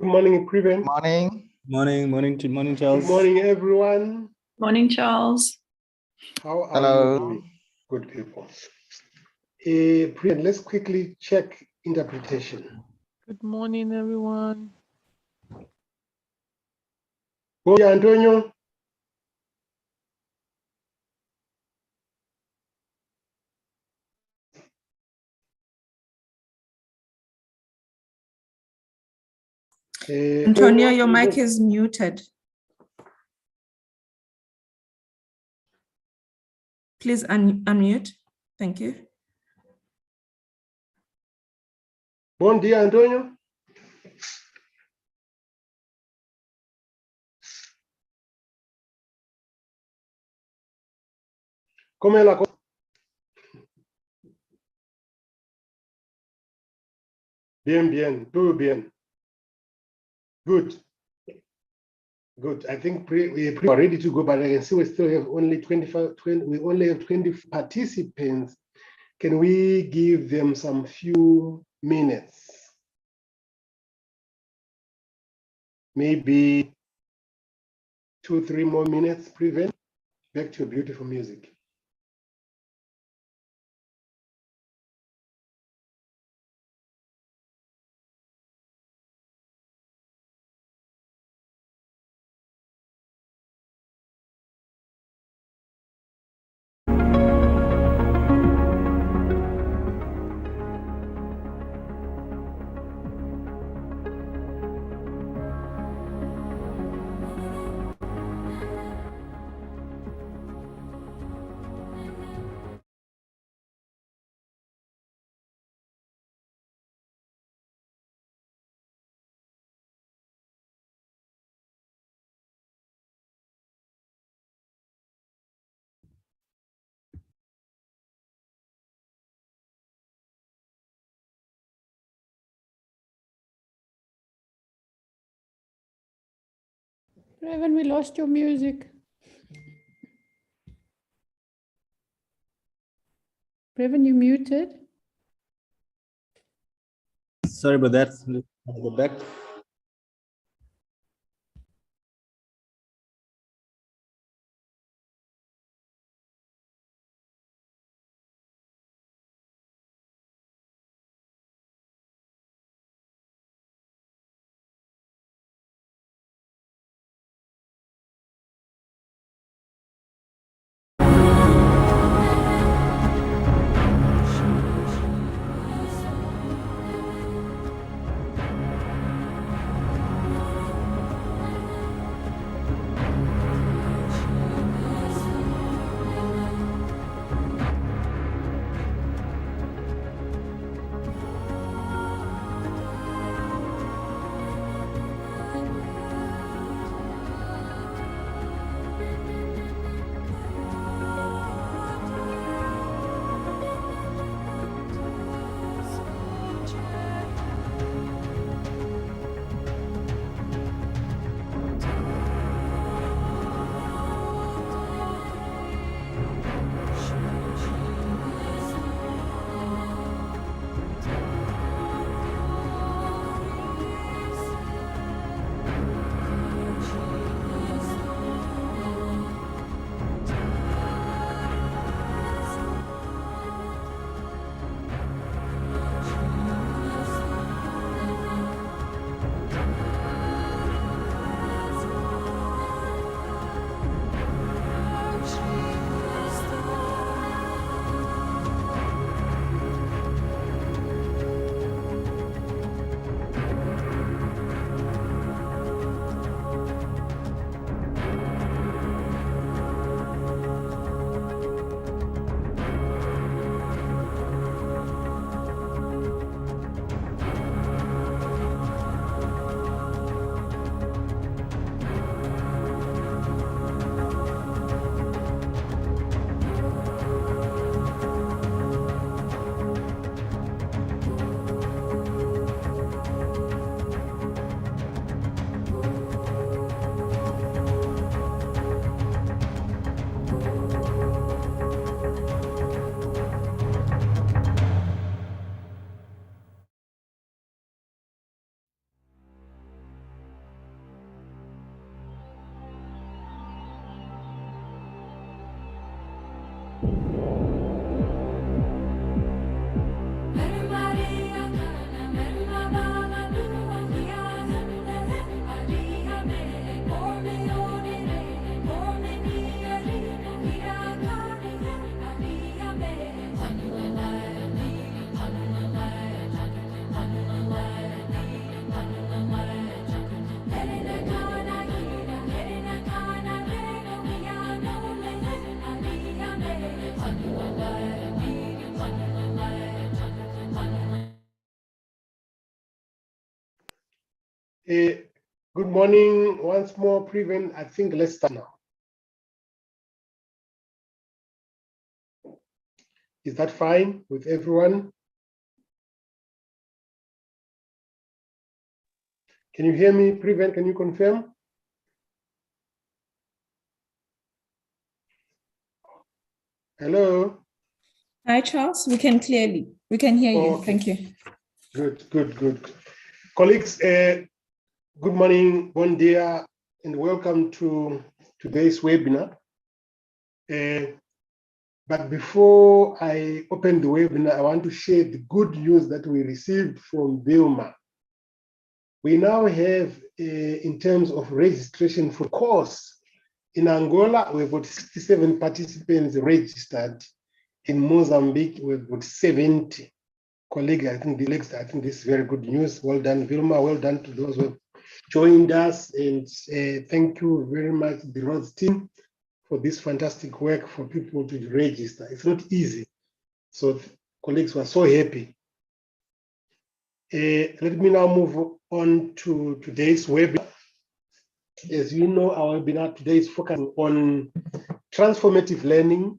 Good morning, Preven. Morning. Morning, Charles. Good morning, everyone. Morning, Charles. How are Hello. you doing? Good people. Preven, let's quickly check interpretation. Good morning, everyone. Bom dia, Antonio. Antonio, your mic is muted. Please unmute. Thank you. Bom dia, Antonio. ¿Cómo es la cosa? Bien, todo bien. Good. I think we are ready to go, but I can see we still have only 20 participants. Can we give them some few minutes? Maybe 2-3 more minutes, Preven. Back to your beautiful music. Raven, we lost your music. Raven, you muted. Sorry about that. I'll go back. Good morning once more, Preven. I think let's start now. Is that fine with everyone? Can you hear me, Preven? Can you confirm? Hello? Hi, Charles. We can hear you. Okay. Thank you. Good. Colleagues, good morning, bon dia, and welcome to today's webinar. But before I open the webinar, I want to share the good news that we received from Vilma. We now have, in terms of registration for course, in Angola, we've got 67 participants registered. In Mozambique, we've got 70 colleagues. I think this is very good news. Well done, Vilma. Well done to those who have joined us. And thank you very much, the Rhodes team, for this fantastic work for people to register. It's not easy. So colleagues were so happy. Let me now move on to today's webinar. As you know, our webinar today is focusing on transformative learning,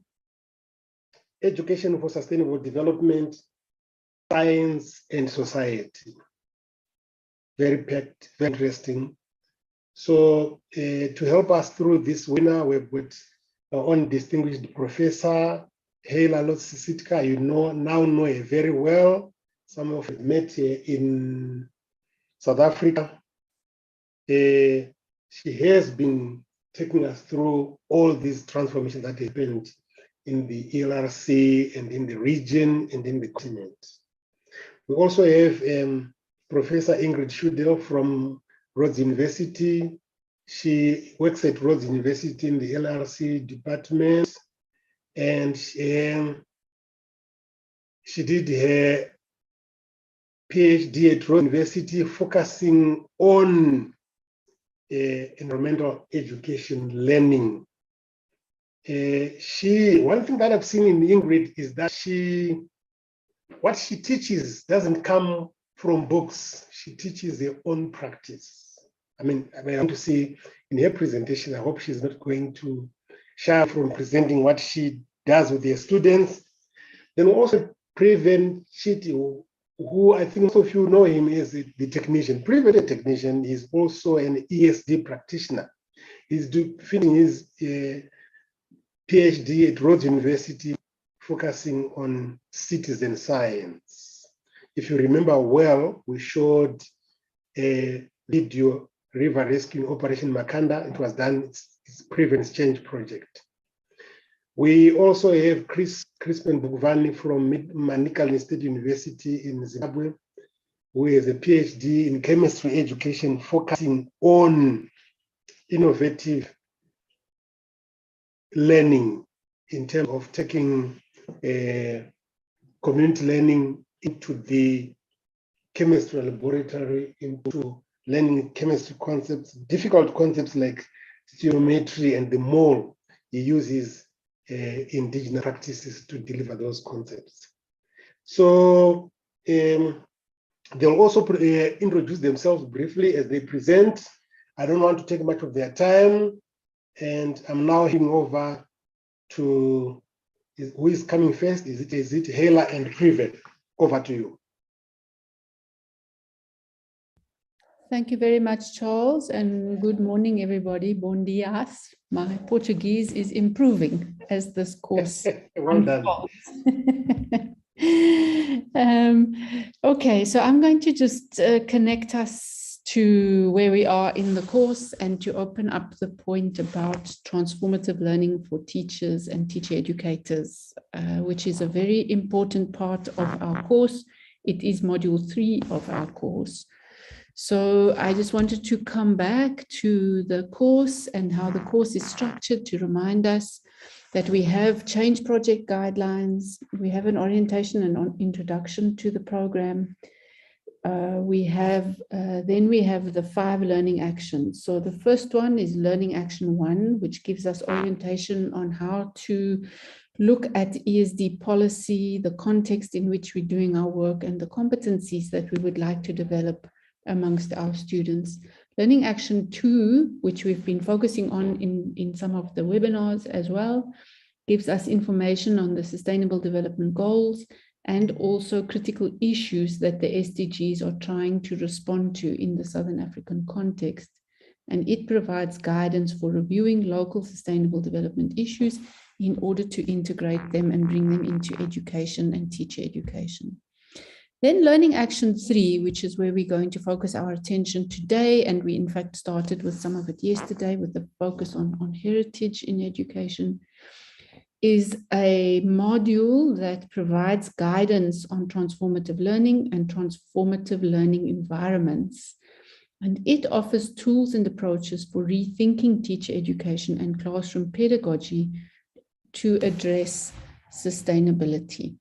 education for sustainable development, science and society. Very packed, very interesting. So to help us through this webinar, we've got our own distinguished professor, Hela Lotsisitka. You now know her very well. Some of you met her in South Africa. She has been taking us through all these transformations that happened in the ELRC and in the region and in the continent. We also have Professor Ingrid Schudel from Rhodes University. She works at Rhodes University in the LRC department, and she did her PhD at Rhodes University focusing on environmental education learning. One thing that I've seen in Ingrid is that what she teaches doesn't come from books. She teaches her own practice. I want to see in her presentation, I hope she's not going to shy from presenting what she does with her students. Then also Preven Chiti, who I think most of you know him as the technician. Preven, the technician, is also an ESD practitioner. He's finishing his PhD at Rhodes University, focusing on citizen science. If you remember well, we showed a video, River Rescue Operation Makanda. It was done, it's Preven's Change Project. We also have Crispin Bugvani from Manicaland State University in Zimbabwe, who has a PhD in chemistry education, focusing on innovative learning in terms of taking community learning into the chemistry laboratory, into learning chemistry concepts, difficult concepts like geometry and the mole. He uses indigenous practices to deliver those concepts. So they'll also introduce themselves briefly as they present. I don't want to take much of their time, and I'm now handing over to who is coming first. Is it Hela and Preven? Over to you. Thank you very much, Charles, and good morning, everybody. Bom dias. My Portuguese is improving as this course Well done. Okay, so I'm going to just connect us to where we are in the course and to open up the point about transformative learning for teachers and teacher educators, which is a very important part of our course. It is module 3 of our course. So I just wanted to come back to the course and how the course is structured to remind us that we have change project guidelines, we have an orientation and an introduction to the program. Then we have the 5 learning actions. So the first one is learning action 1, which gives us orientation on how to look at ESD policy, the context in which we're doing our work, and the competencies that we would like to develop amongst our students. Learning Action 2, which we've been focusing on in some of the webinars as well, gives us information on the Sustainable Development Goals and also critical issues that the SDGs are trying to respond to in the Southern African context. And it provides guidance for reviewing local sustainable development issues in order to integrate them and bring them into education and teacher education. Then Learning Action 3, which is where we're going to focus our attention today, and we in fact started with some of it yesterday with the focus on heritage in education, is a module that provides guidance on transformative learning and transformative learning environments. And it offers tools and approaches for rethinking teacher education and classroom pedagogy to address sustainability.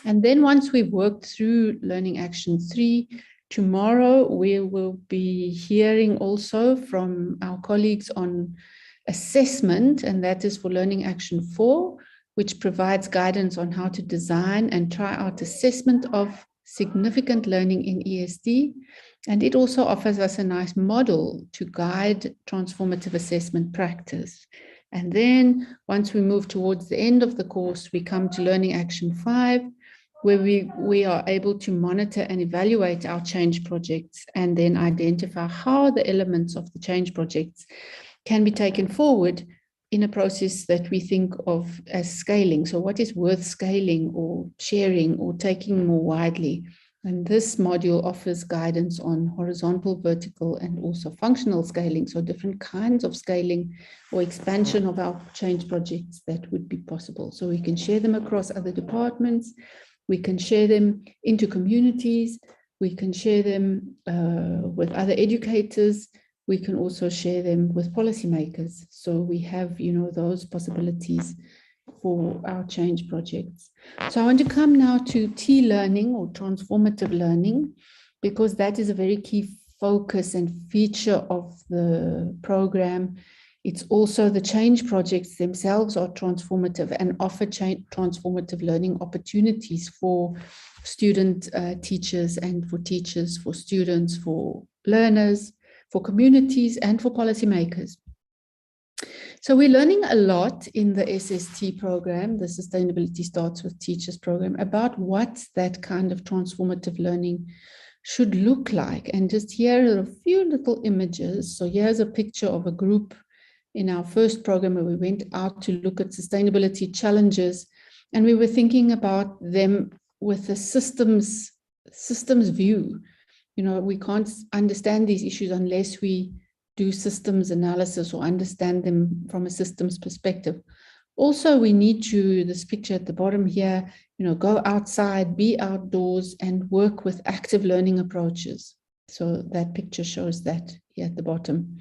And then once we've worked through Learning Action 3, tomorrow we will be hearing also from our colleagues on assessment, and that is for Learning Action 4, which provides guidance on how to design and try out assessment of significant learning in ESD. And it also offers us a nice model to guide transformative assessment practice. And then once we move towards the end of the course, we come to Learning Action 5, where we are able to monitor and evaluate our change projects and then identify how the elements of the change projects can be taken forward in a process that we think of as scaling. So what is worth scaling or sharing or taking more widely? And this module offers guidance on horizontal, vertical, and also functional scaling. So different kinds of scaling or expansion of our change projects that would be possible. So we can share them across other departments. We can share them into communities. We can share them with other educators. We can also share them with policymakers. So we have, those possibilities for our change projects. So I want to come now to T-learning or transformative learning, because that is a very key focus and feature of the program. It's also the change projects themselves are transformative and offer transformative learning opportunities for student teachers and for teachers, for students, for learners, for communities, and for policymakers. So we're learning a lot in the SST program, the Sustainability Starts with Teachers program, about what that kind of transformative learning should look like. And just here are a few little images. So here's a picture of a group in our first program where we went out to look at sustainability challenges, and we were thinking about them with a systems view. We can't understand these issues unless we do systems analysis or understand them from a systems perspective. Also, we need to, this picture at the bottom here, go outside, be outdoors, and work with active learning approaches. So that picture shows that here at the bottom.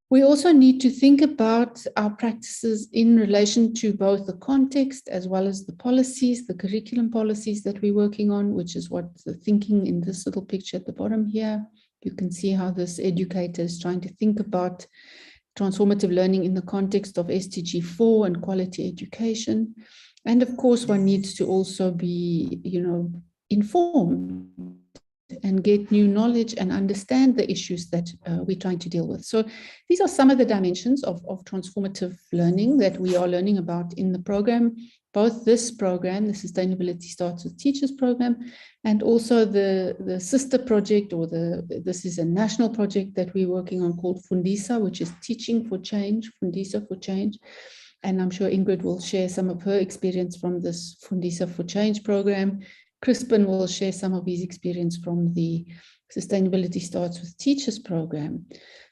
We also need to think about our practices in relation to both the context as well as the policies, the curriculum policies that we're working on, which is what the thinking in this little picture at the bottom here. You can see how this educator is trying to think about transformative learning in the context of SDG 4 and quality education. And of course, one needs to also be, informed and get new knowledge and understand the issues that we're trying to deal with. So these are some of the dimensions of transformative learning that we are learning about in the program, both this program, the Sustainability Starts with Teachers program, and also the sister project, or this is a national project that we're working on called Fundisa, which is Teaching for Change, Fundisa for Change. And I'm sure Ingrid will share some of her experience from this Fundisa for Change program. Crispin will share some of his experience from the Sustainability Starts with Teachers program.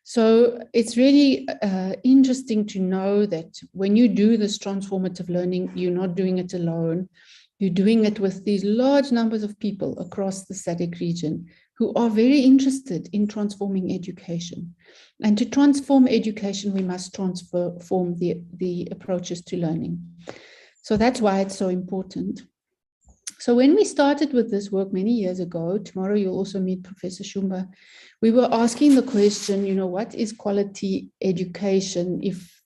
So it's really interesting to know that when you do this transformative learning, you're not doing it alone. You're doing it with these large numbers of people across the SADC region who are very interested in transforming education. And to transform education, we must transform the approaches to learning. So that's why it's so important. So when we started with this work many years ago, tomorrow you'll also meet Professor Shumba, we were asking the question, what is quality education if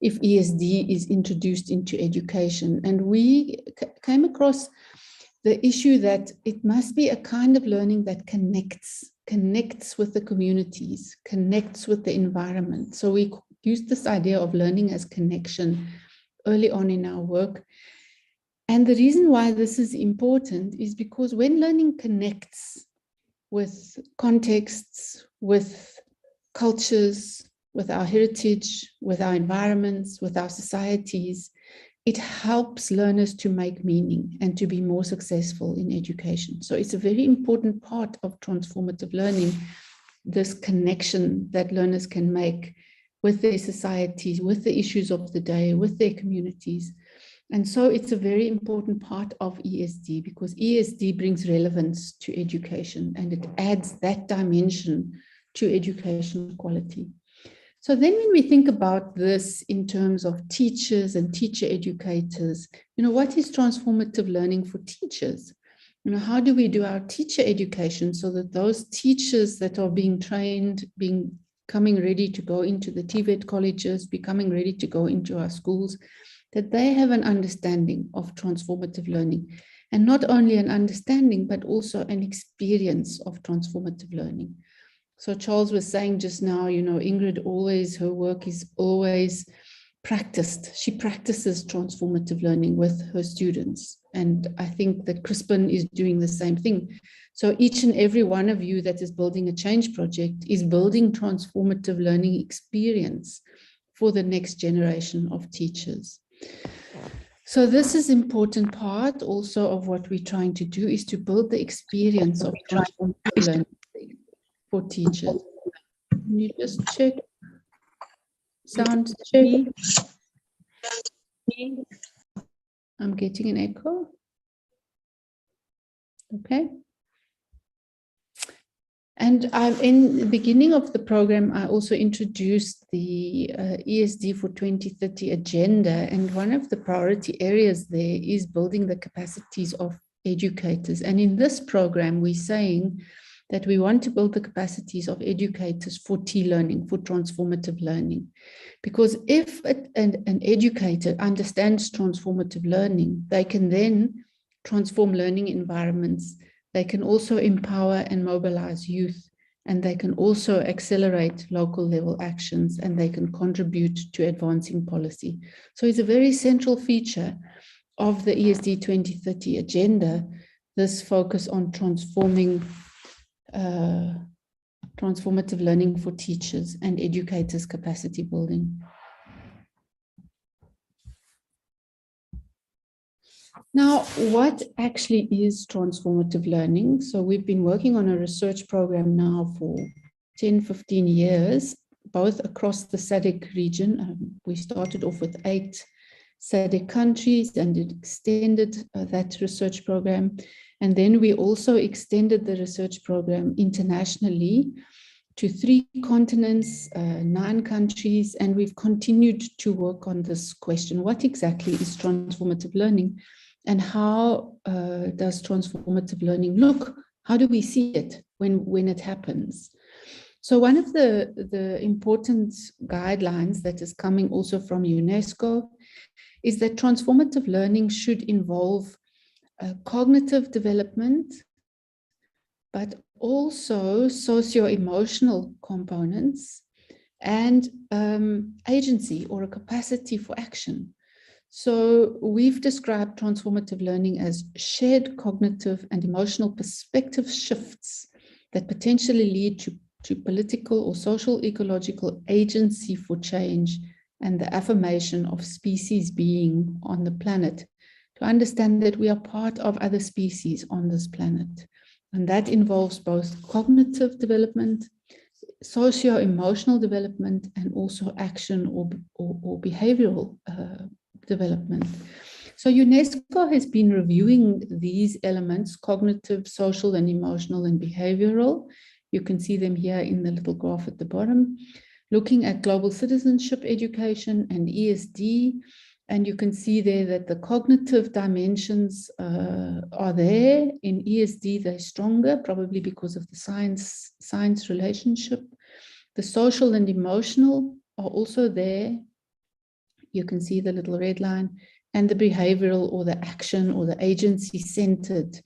ESD is introduced into education? And we came across the issue that it must be a kind of learning that connects with the communities, connects with the environment. So we used this idea of learning as connection early on in our work. And the reason why this is important is because when learning connects with contexts, with cultures, with our heritage, with our environments, with our societies, it helps learners to make meaning and to be more successful in education. So it's a very important part of transformative learning, this connection that learners can make with their societies, with the issues of the day, with their communities. And so it's a very important part of ESD because ESD brings relevance to education and it adds that dimension to education quality. So then when we think about this in terms of teachers and teacher educators, what is transformative learning for teachers? How do we do our teacher education so that those teachers that are being trained, becoming ready to go into the TVET colleges, becoming ready to go into our schools, that they have an understanding of transformative learning, and not only an understanding, but also an experience of transformative learning. So Charles was saying just now, Ingrid her work is always practiced. She practices transformative learning with her students. And I think that Crispin is doing the same thing. So each and every one of you that is building a change project is building transformative learning experience for the next generation of teachers. So this is an important part also of what we're trying to do, is to build the experience of transformative learning for teachers. Can you just check sound? I'm getting an echo. Okay. And in the beginning of the program, I also introduced the ESD for 2030 agenda. And one of the priority areas there is building the capacities of educators. And in this program, we're saying that we want to build the capacities of educators for T-learning, for transformative learning. Because if an educator understands transformative learning, they can then transform learning environments. They can also empower and mobilize youth, and they can also accelerate local level actions, and they can contribute to advancing policy. So it's a very central feature of the ESD 2030 agenda, this focus on transformative learning for teachers and educators' capacity building. Now, what actually is transformative learning? So we've been working on a research program now for 10, 15 years, both across the SADC region. We started off with 8 SADC countries and it extended that research program. And then we also extended the research program internationally to 3 continents, 9 countries, and we've continued to work on this question. What exactly is transformative learning? And how does transformative learning look? How do we see it when it happens? So one of the important guidelines that is coming also from UNESCO is that transformative learning should involve cognitive development, but also socio-emotional components and agency or a capacity for action. So we've described transformative learning as shared cognitive and emotional perspective shifts that potentially lead to political or social ecological agency for change and the affirmation of species being on the planet, to understand that we are part of other species on this planet. And that involves both cognitive development, socio-emotional development, and also action or behavioral development. So UNESCO has been reviewing these elements, cognitive, social, and emotional, and behavioral. You can see them here in the little graph at the bottom, looking at global citizenship education and ESD. And you can see there that the cognitive dimensions are there. In ESD, they're stronger, probably because of the science relationship. The social and emotional are also there. You can see the little red line. and the behavioral or the action or the agency-centered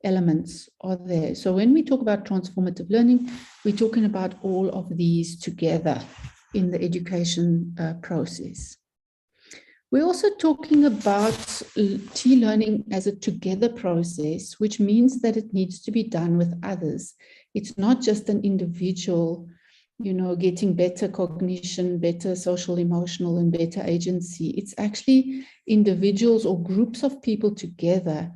elements are there. So when we talk about transformative learning, we're talking about all of these together in the education process. We're also talking about T-learning as a together process, which means that it needs to be done with others. It's not just an individual, getting better cognition, better social, emotional, and better agency. It's actually individuals or groups of people together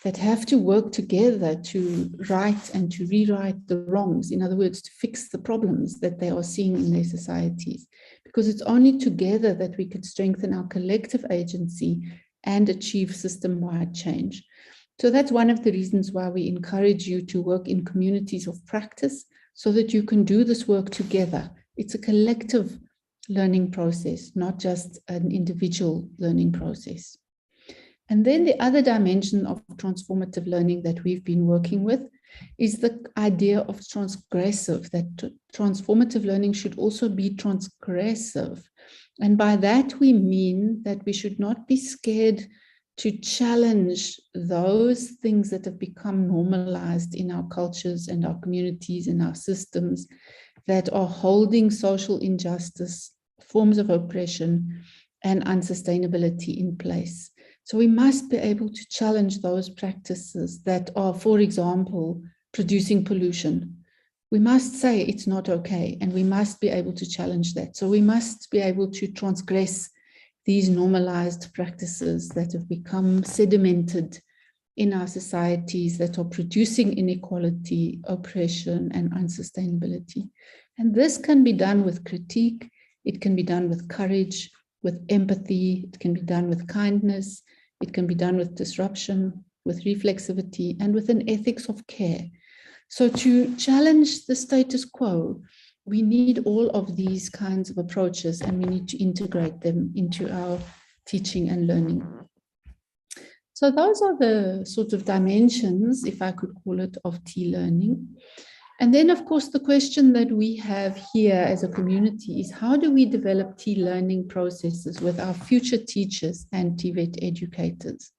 that have to work together to right and to rewrite the wrongs. In other words, to fix the problems that they are seeing in their societies. Because it's only together that we could strengthen our collective agency and achieve system-wide change. So that's one of the reasons why we encourage you to work in communities of practice so that you can do this work together. It's a collective learning process, not just an individual learning process. And then the other dimension of transformative learning that we've been working with is the idea of transgressive, that transformative learning should also be transgressive. And by that, we mean that we should not be scared to challenge those things that have become normalized in our cultures and our communities and our systems that are holding social injustice, forms of oppression, and unsustainability in place. So we must be able to challenge those practices that are, for example, producing pollution. We must say it's not okay, and we must be able to challenge that. So we must be able to transgress these normalized practices that have become sedimented in our societies that are producing inequality, oppression, and unsustainability. And this can be done with critique, it can be done with courage, with empathy, it can be done with kindness, it can be done with disruption, with reflexivity, and with an ethics of care. So to challenge the status quo, we need all of these kinds of approaches, and we need to integrate them into our teaching and learning. So those are the sort of dimensions, if I could call it, of T-learning. And then, of course, the question that we have here as a community is how do we develop T-learning processes with our future teachers and TVET educators?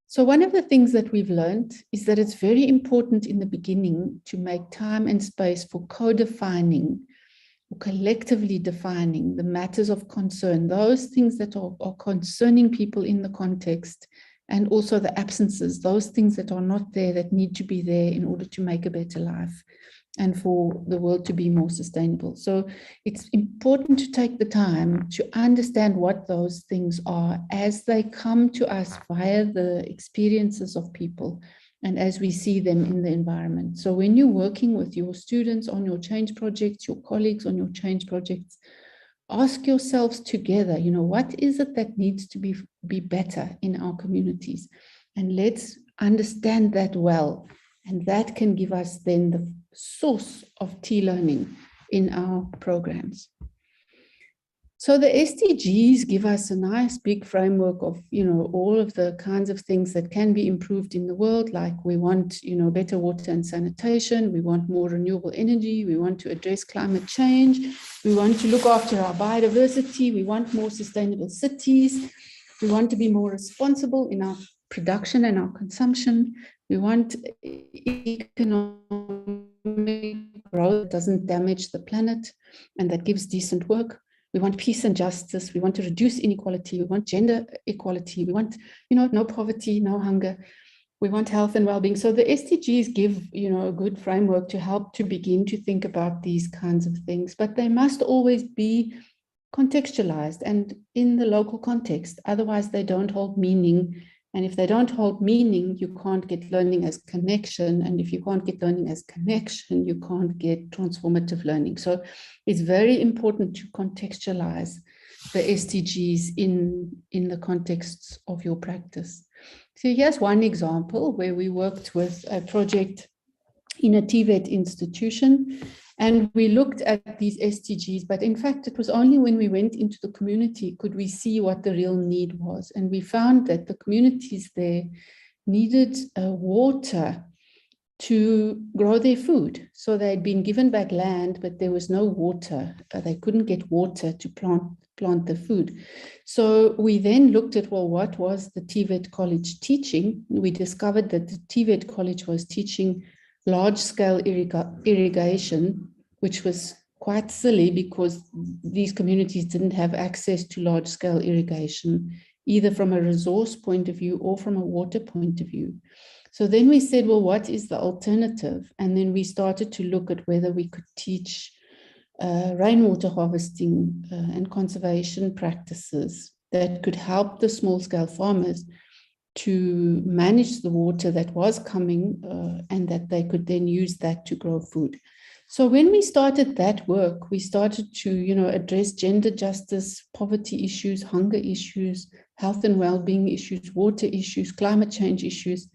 So one of the things that we've learned is that it's very important in the beginning to make time and space for co-defining or collectively defining the matters of concern, those things that are concerning people in the context, and also the absences, those things that are not there that need to be there in order to make a better life and for the world to be more sustainable. So it's important to take the time to understand what those things are as they come to us via the experiences of people and as we see them in the environment. So when you're working with your students on your change projects, your colleagues on your change projects, ask yourselves together, what is it that needs to be better in our communities? And let's understand that well. And that can give us then the source of T-learning in our programs. So the SDGs give us a nice big framework of, all of the kinds of things that can be improved in the world, like we want, better water and sanitation, we want more renewable energy, we want to address climate change, we want to look after our biodiversity, we want more sustainable cities, we want to be more responsible in our production and our consumption, we want economic growth that doesn't damage the planet and that gives decent work. We want peace and justice. We want to reduce inequality. We want gender equality. We want, no poverty, no hunger. We want health and well-being. So the SDGs give, a good framework to help to begin to think about these kinds of things, but they must always be contextualized and in the local context. Otherwise, they don't hold meaning. And if they don't hold meaning, you can't get learning as connection. And if you can't get learning as connection, you can't get transformative learning. So it's very important to contextualize the SDGs in the contexts of your practice. So here's one example where we worked with a project in a TVET institution. And we looked at these SDGs, but in fact, it was only when we went into the community could we see what the real need was. And we found that the communities there needed water to grow their food. So they'd been given back land, but there was no water. They couldn't get water to plant the food. So we then looked at, well, what was the TVET college teaching? We discovered that the TVET college was teaching large-scale irrigation, which was quite silly because these communities didn't have access to large-scale irrigation, either from a resource point of view or from a water point of view. So then we said, well, what is the alternative? And then we started to look at whether we could teach rainwater harvesting and conservation practices that could help the small-scale farmers to manage the water that was coming and that they could then use that to grow food. So when we started that work, we started to, address gender justice, poverty issues, hunger issues, health and well-being issues, water issues, climate change issues,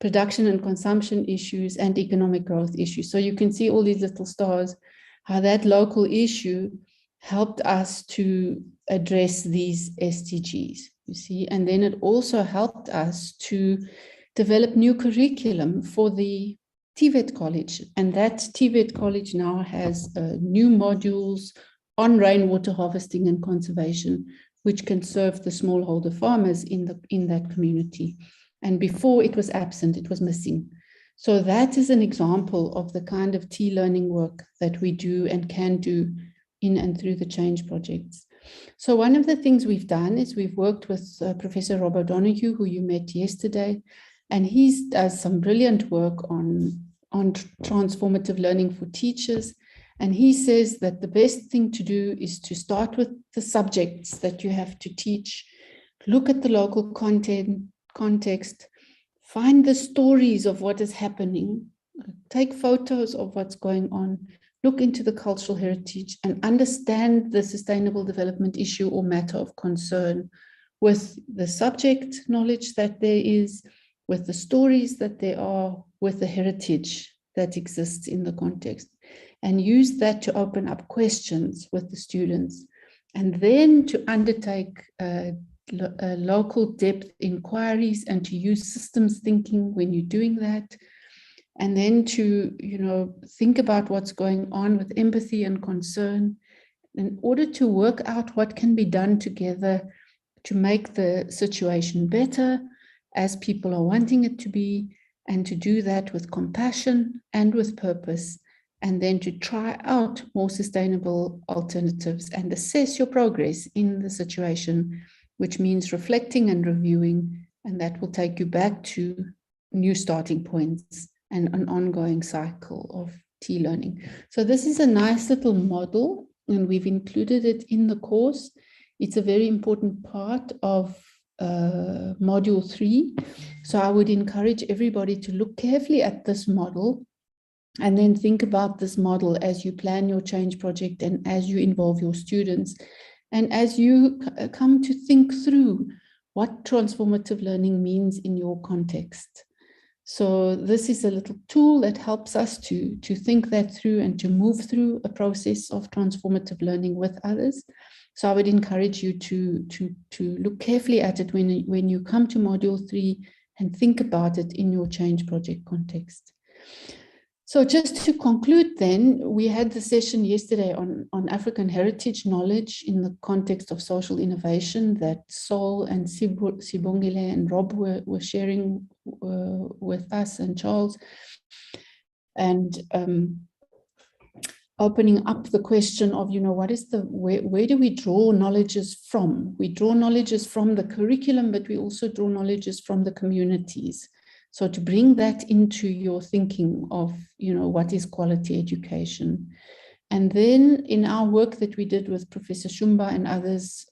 production and consumption issues, and economic growth issues. So you can see all these little stars, how that local issue helped us to address these SDGs, you see. And then it also helped us to develop new curriculum for the TVET college. And that TVET college now has new modules on rainwater harvesting and conservation, which can serve the smallholder farmers in that community. And before it was absent, it was missing. So that is an example of the kind of learning work that we do and can do in and through the change projects. So one of the things we've done is we've worked with Professor Rob O'Donoghue, who you met yesterday, and he does some brilliant work on transformative learning for teachers. And he says that the best thing to do is to start with the subjects that you have to teach, look at the local context, find the stories of what is happening, take photos of what's going on, look into the cultural heritage, and understand the sustainable development issue or matter of concern with the subject knowledge that there is, with the stories that there are, with the heritage that exists in the context, and use that to open up questions with the students, and then to undertake local depth inquiries and to use systems thinking when you're doing that, and then to think about what's going on with empathy and concern in order to work out what can be done together to make the situation better as people are wanting it to be, and to do that with compassion and with purpose, and then to try out more sustainable alternatives and assess your progress in the situation, which means reflecting and reviewing, and that will take you back to new starting points and an ongoing cycle of learning. So this is a nice little model, and we've included it in the course. It's a very important part of module 3. So I would encourage everybody to look carefully at this model and then think about this model as you plan your change project and as you involve your students. And as you come to think through what transformative learning means in your context. So this is a little tool that helps us to think that through and to move through a process of transformative learning with others. So I would encourage you to look carefully at it when you come to module 3 and think about it in your change project context. So just to conclude then, we had the session yesterday on African heritage knowledge in the context of social innovation that Sol and Sibongile and Rob were sharing with us, and Charles, and opening up the question of, what is where do we draw knowledges from? We draw knowledges from the curriculum, but we also draw knowledges from the communities. So to bring that into your thinking of, what is quality education. And then in our work that we did with Professor Shumba and others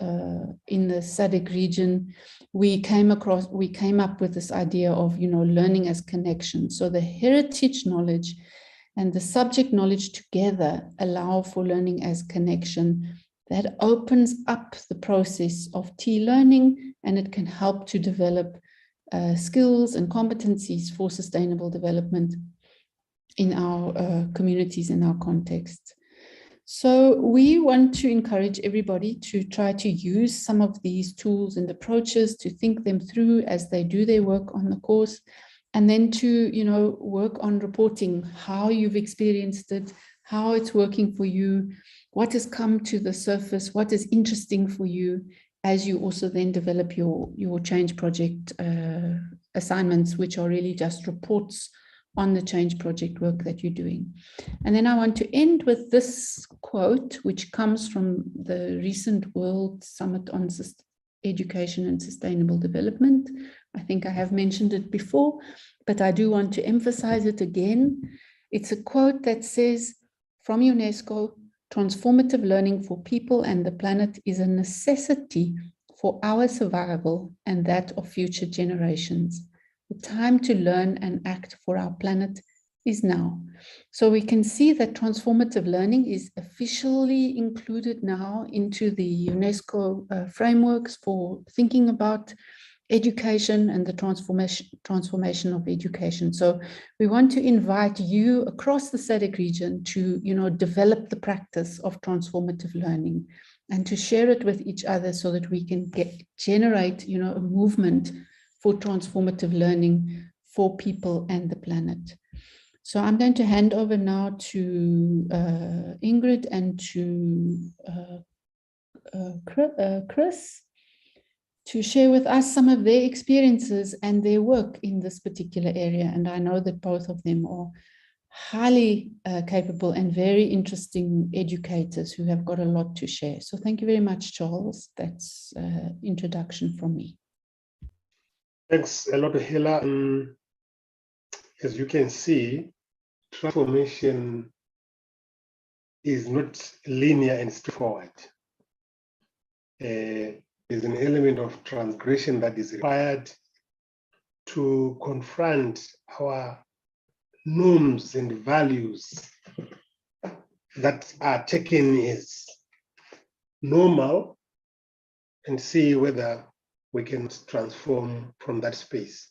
in the SADC region, we came up with this idea of, learning as connection. So the heritage knowledge and the subject knowledge together allow for learning as connection. That opens up the process of learning, and it can help to develop skills and competencies for sustainable development in our communities, in our context. So we want to encourage everybody to try to use some of these tools and approaches to think them through as they do their work on the course, and then to, you know, work on reporting how you've experienced it, how it's working for you, what has come to the surface, what is interesting for you, as you also then develop your change project assignments, which are really just reports on the change project work that you're doing. And then I want to end with this quote, which comes from the recent World Summit on Education and Sustainable Development. I think I have mentioned it before, but I do want to emphasize it again. It's a quote that says, from UNESCO, transformative learning for people and the planet is a necessity for our survival and that of future generations. The time to learn and act for our planet is now. So we can see that transformative learning is officially included now into the UNESCO frameworks for thinking about education and the transformation of education. So we want to invite you across the SADC region to, you know, develop the practice of transformative learning and to share it with each other so that we can generate, you know, a movement for transformative learning for people and the planet. So I'm going to hand over now to Ingrid and to Chris to share with us some of their experiences and their work in this particular area. And I know that both of them are highly capable and very interesting educators who have got a lot to share. So thank you very much, Charles. That's introduction from me. Thanks a lot, Hela. As you can see, transformation is not linear and straightforward. There's an element of transgression that is required to confront our norms and values that are taken as normal and see whether we can transform from that space.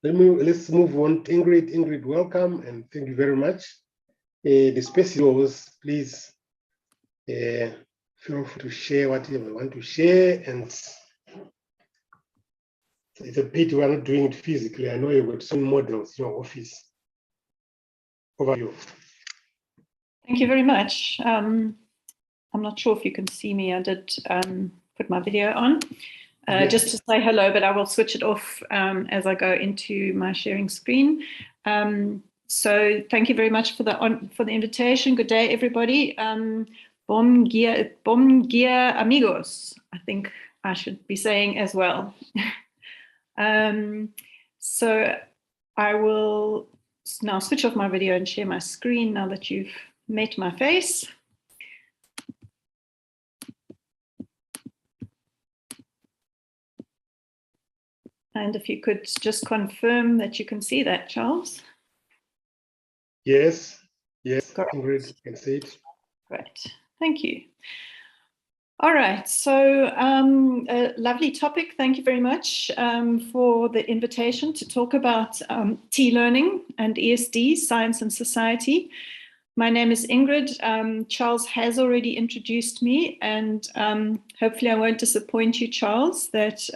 Let's move on to Ingrid. Ingrid, welcome and thank you very much. The space is yours. Please feel free to share whatever you want to share. And it's a pity we're not doing it physically. I know you've got some models in your office. Over to you. Thank you very much. I'm not sure if you can see me. I did put my video on. Yes. Just to say hello, but I will switch it off as I go into my sharing screen. So thank you very much for the invitation. Good day, everybody. Bom dia, amigos. I think I should be saying as well. So I will now switch off my video and share my screen now that you've met my face. And if you could just confirm that you can see that, Charles. Yes, yes, Correct. Ingrid, you can see it. Great, thank you. All right, so a lovely topic. Thank you very much for the invitation to talk about T-learning and ESD, science and society. My name is Ingrid. Charles has already introduced me, and hopefully I won't disappoint you, Charles, that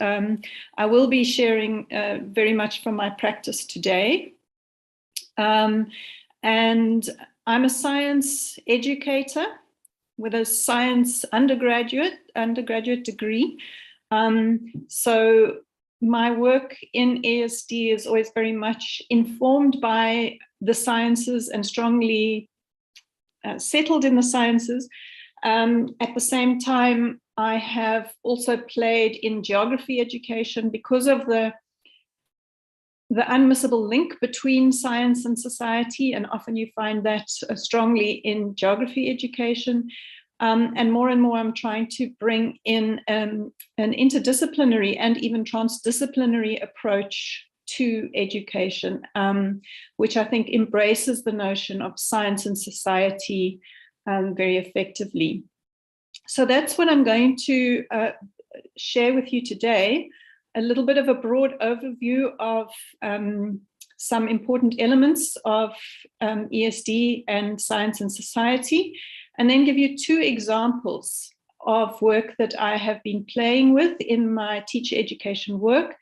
I will be sharing very much from my practice today. And I'm a science educator with a science undergraduate degree. So my work in ESD is always very much informed by the sciences and strongly settled in the sciences. At the same time, I have also played in geography education because of the unmissable link between science and society, and often you find that strongly in geography education. And more I'm trying to bring in an interdisciplinary and even transdisciplinary approach to education, which I think embraces the notion of science and society very effectively. So that's what I'm going to share with you today, a little bit of a broad overview of some important elements of ESD and science and society, and then give you two examples of work that I have been playing with in my teacher education work.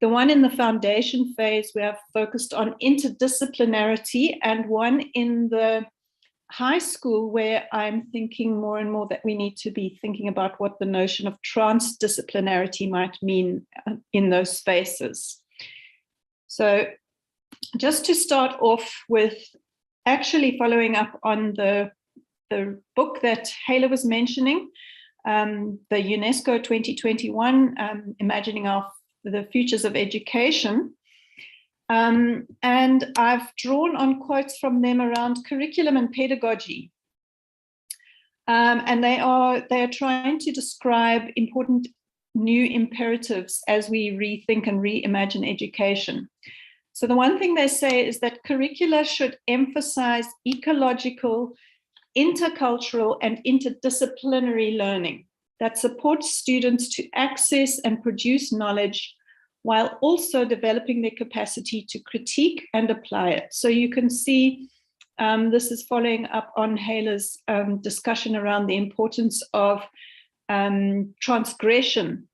The one in the foundation phase, we have focused on interdisciplinarity, and one in the high school where I'm thinking more and more that we need to be thinking about what the notion of transdisciplinarity might mean in those spaces. So just to start off with actually following up on the book that Hala was mentioning, the UNESCO 2021, Imagining the Futures of Education. And I've drawn on quotes from them around curriculum and pedagogy. And they are trying to describe important new imperatives as we rethink and reimagine education. So the one thing they say is that curricula should emphasize ecological, intercultural, and interdisciplinary learning that supports students to access and produce knowledge while also developing their capacity to critique and apply it. So you can see this is following up on Hala's discussion around the importance of transgression,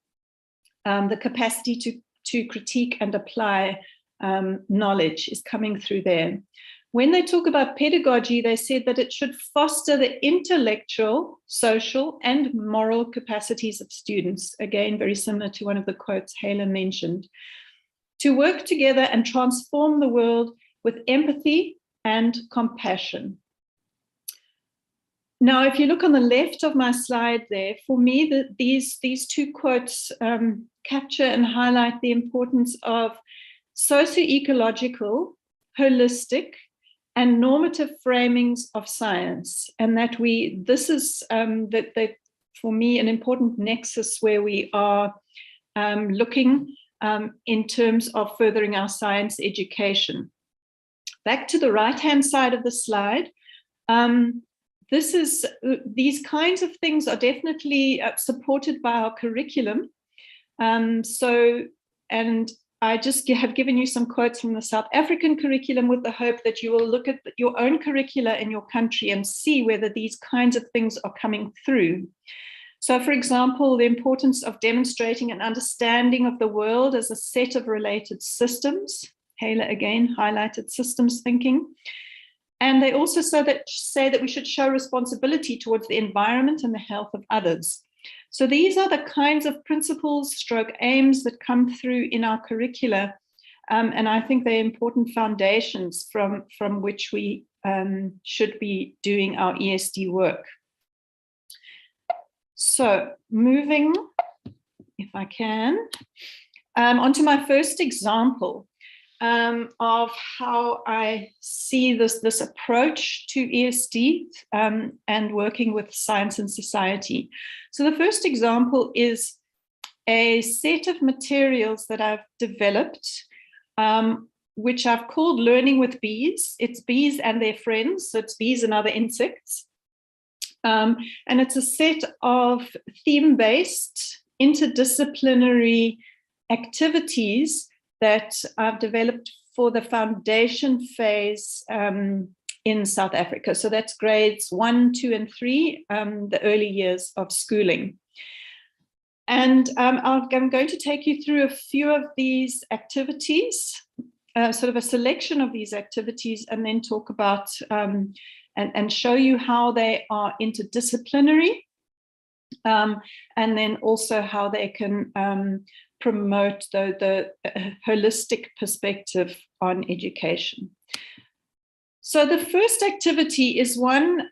the capacity to critique and apply knowledge is coming through there. When they talk about pedagogy, they said that it should foster the intellectual, social, and moral capacities of students. Again, very similar to one of the quotes Hala mentioned. To work together and transform the world with empathy and compassion. Now, if you look on the left of my slide there, for me, these two quotes capture and highlight the importance of socio-ecological, holistic, and normative framings of science, and that this is that for me an important nexus where we are looking in terms of furthering our science education. Back to the right-hand side of the slide, these kinds of things are definitely supported by our curriculum. I just have given you some quotes from the South African curriculum with the hope that you will look at your own curricula in your country and see whether these kinds of things are coming through. So, for example, the importance of demonstrating an understanding of the world as a set of related systems. Hala again highlighted systems thinking. And they also say that we should show responsibility towards the environment and the health of others. So these are the kinds of principles, stroke aims that come through in our curricula. And I think they're important foundations from which we should be doing our ESD work. So moving, if I can, onto my first example of how I see this approach to ESD and working with science and society. So the first example is a set of materials that I've developed, which I've called Learning with Bees. It's bees and their friends, so it's bees and other insects. And it's a set of theme-based, interdisciplinary activities that I've developed for the foundation phase in South Africa. So that's grades 1, 2, and 3, the early years of schooling. And I'm going to take you through a few of these activities, sort of a selection of these activities, and then talk about and show you how they are interdisciplinary, and then also how they can promote the holistic perspective on education. So the first activity is one,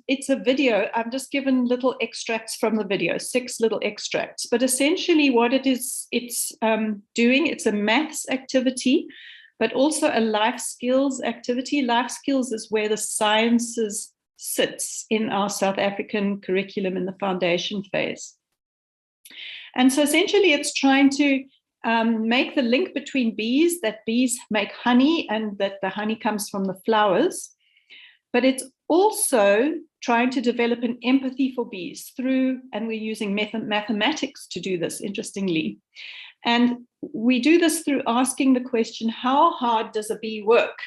it's a video. I've just given little extracts from the video, 6 little extracts, but essentially what it's doing, it's a maths activity, but also a life skills activity. Life skills is where the sciences sits in our South African curriculum in the foundation phase. And so essentially it's trying to make the link between bees, that bees make honey and that the honey comes from the flowers. But it's also trying to develop an empathy for bees through, and we're using mathematics to do this, interestingly. And we do this through asking the question, how hard does a bee work?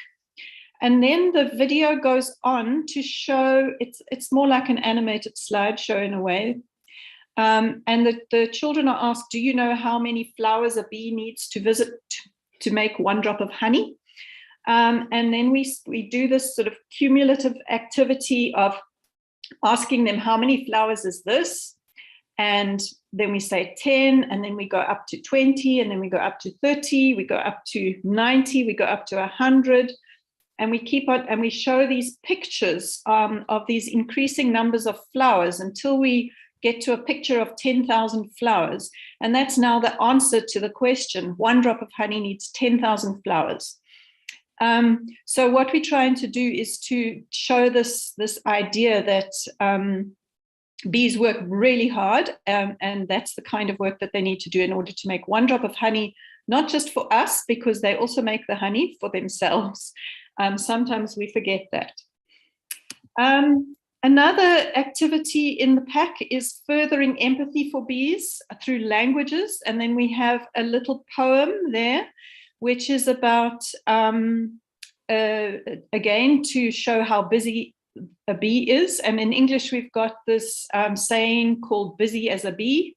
And then the video goes on to show, it's more like an animated slideshow in a way, And the children are asked, do you know how many flowers a bee needs to visit to make one drop of honey? And then we do this sort of cumulative activity of asking them, how many flowers is this? And then we say 10, and then we go up to 20, and then we go up to 30, we go up to 90, we go up to 100. And we keep on, and we show these pictures of these increasing numbers of flowers until we get to a picture of 10,000 flowers. And that's now the answer to the question, one drop of honey needs 10,000 flowers. So what we're trying to do is to show this idea that bees work really hard, and that's the kind of work that they need to do in order to make one drop of honey, not just for us, because they also make the honey for themselves. Sometimes we forget that. Another activity in the pack is furthering empathy for bees through languages. And then we have a little poem there, which is about, again, to show how busy a bee is. And in English, we've got this saying called busy as a bee.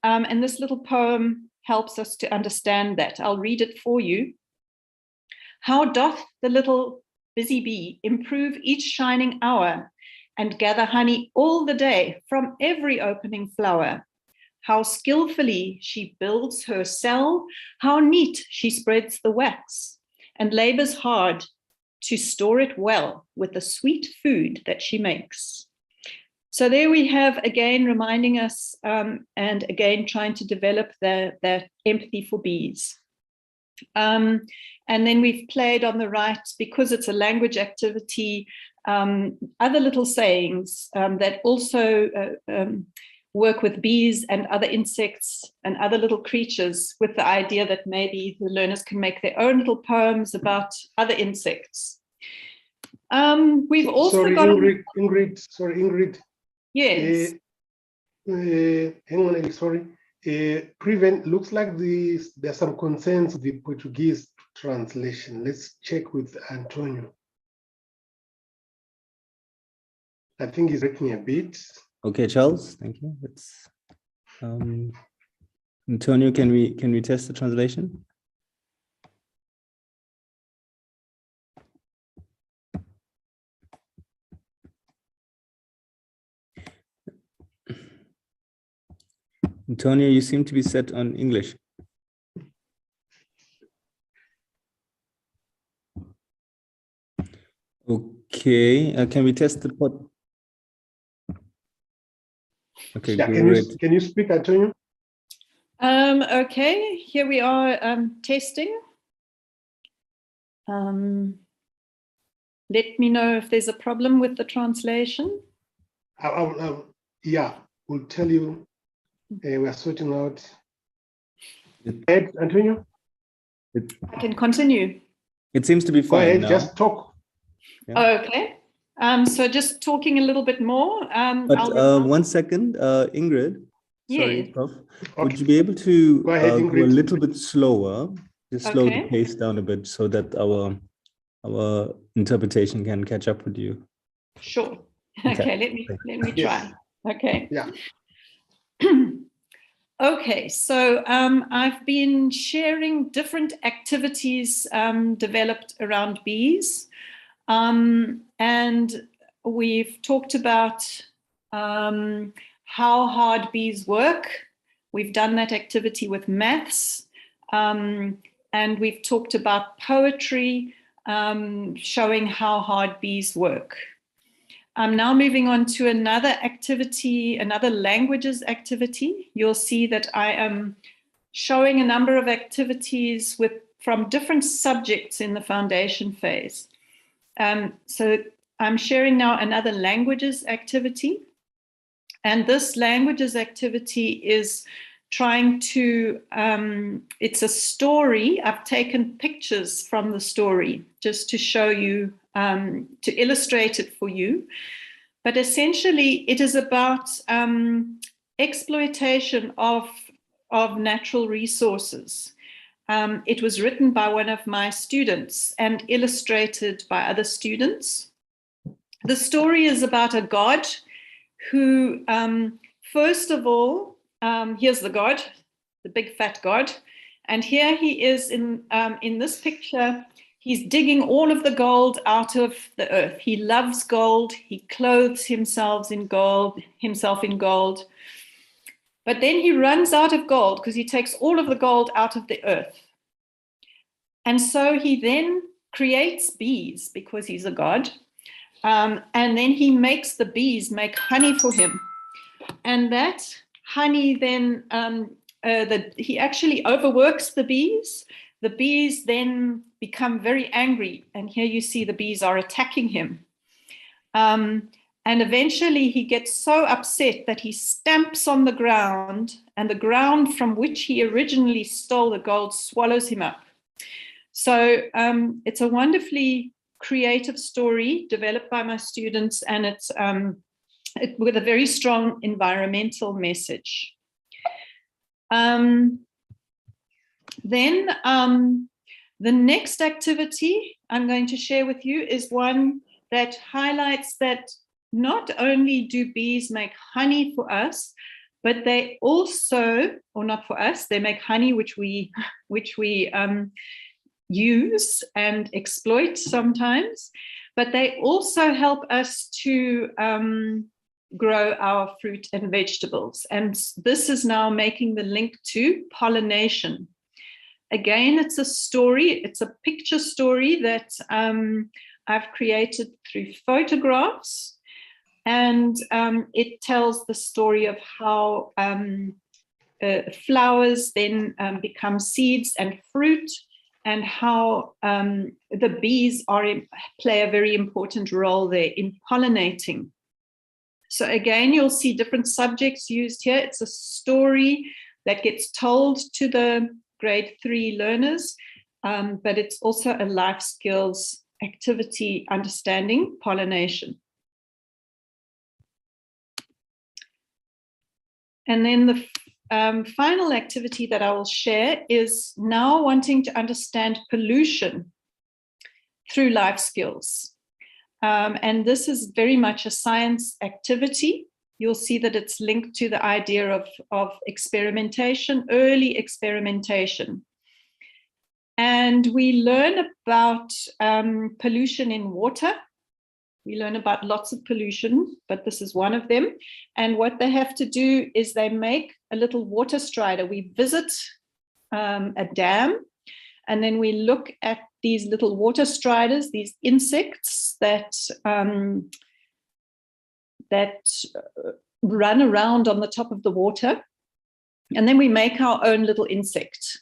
And this little poem helps us to understand that. I'll read it for you. How doth the little busy bee improve each shining hour and gather honey all the day from every opening flower? How skillfully she builds her cell, how neat she spreads the wax, and labors hard to store it well with the sweet food that she makes. So there we have, again, reminding us and again, trying to develop their empathy for bees. And then we've played on the right, because it's a language activity, other little sayings that also work with bees and other insects and other little creatures, with the idea that maybe the learners can make their own little poems about other insects. We've also got... Ingrid. Yes. Hang on, sorry. Prevent, looks like there's some concerns with the Portuguese translation. Let's check with Antonio. I think he's breaking a bit. Okay, Charles, thank you. Let's, Antonio, can we test the translation? Antonio, you seem to be set on English. Okay, can we test the pot? Okay, Yeah, great. can you speak, Antonio? Okay, here we are testing. Let me know if there's a problem with the translation. Yeah, we'll tell you. We're sorting out. Ed, Antonio? I can continue. It seems to be Go fine ahead, now. just talk. Yeah. Okay. So just talking a little bit more. But 1 second, Ingrid. Sorry, Yes. Prof. Okay. Would you be able to Go ahead, go a Ingrid. little bit slower? Just slow the Okay. pace down a bit so that our interpretation can catch up with you. Sure. Okay. Okay, let me try. Yes. Okay. Yeah. Okay, so I've been sharing different activities developed around bees. And we've talked about how hard bees work. We've done that activity with maths. And we've talked about poetry, showing how hard bees work. I'm now moving on to another activity, another languages activity. You'll see that I am showing a number of activities from different subjects in the foundation phase. So I'm sharing now another languages activity. And this languages activity is trying to, it's a story. I've taken pictures from the story just to show you, to illustrate it for you. But essentially, it is about exploitation of natural resources. It was written by one of my students and illustrated by other students. The story is about a god who first of all, here's the god, the big fat god. And here he is in this picture. He's digging all of the gold out of the earth. He loves gold. He clothes himself in gold. But then he runs out of gold because he takes all of the gold out of the earth. And so he then creates bees because he's a god. And then he makes the bees make honey for him. And that honey then, he actually overworks the bees. The bees then become very angry. And here you see the bees are attacking him. And eventually he gets so upset that he stamps on the ground, and the ground from which he originally stole the gold swallows him up. So it's a wonderfully creative story developed by my students, and it's with a very strong environmental message. Then the next activity I'm going to share with you is one that highlights that not only do bees make honey for us, but they also, or not for us, they make honey which we use and exploit sometimes, but they also help us to grow our fruit and vegetables. And this is now making the link to pollination. Again, it's a story, it's a picture story that I've created through photographs, and it tells the story of how flowers then become seeds and fruit, and how the bees play a very important role there in pollinating. So again, you'll see different subjects used here. It's a story that gets told to the grade 3 learners, but it's also a life skills activity understanding pollination. And then the final activity that I will share is now wanting to understand pollution through life skills. And this is very much a science activity. You'll see that it's linked to the idea of experimentation, early experimentation. And we learn about pollution in water. We learn about lots of pollution, but this is one of them. And what they have to do is they make a little water strider. We visit a dam, and then we look at these little water striders, these insects that run around on the top of the water. And then we make our own little insect.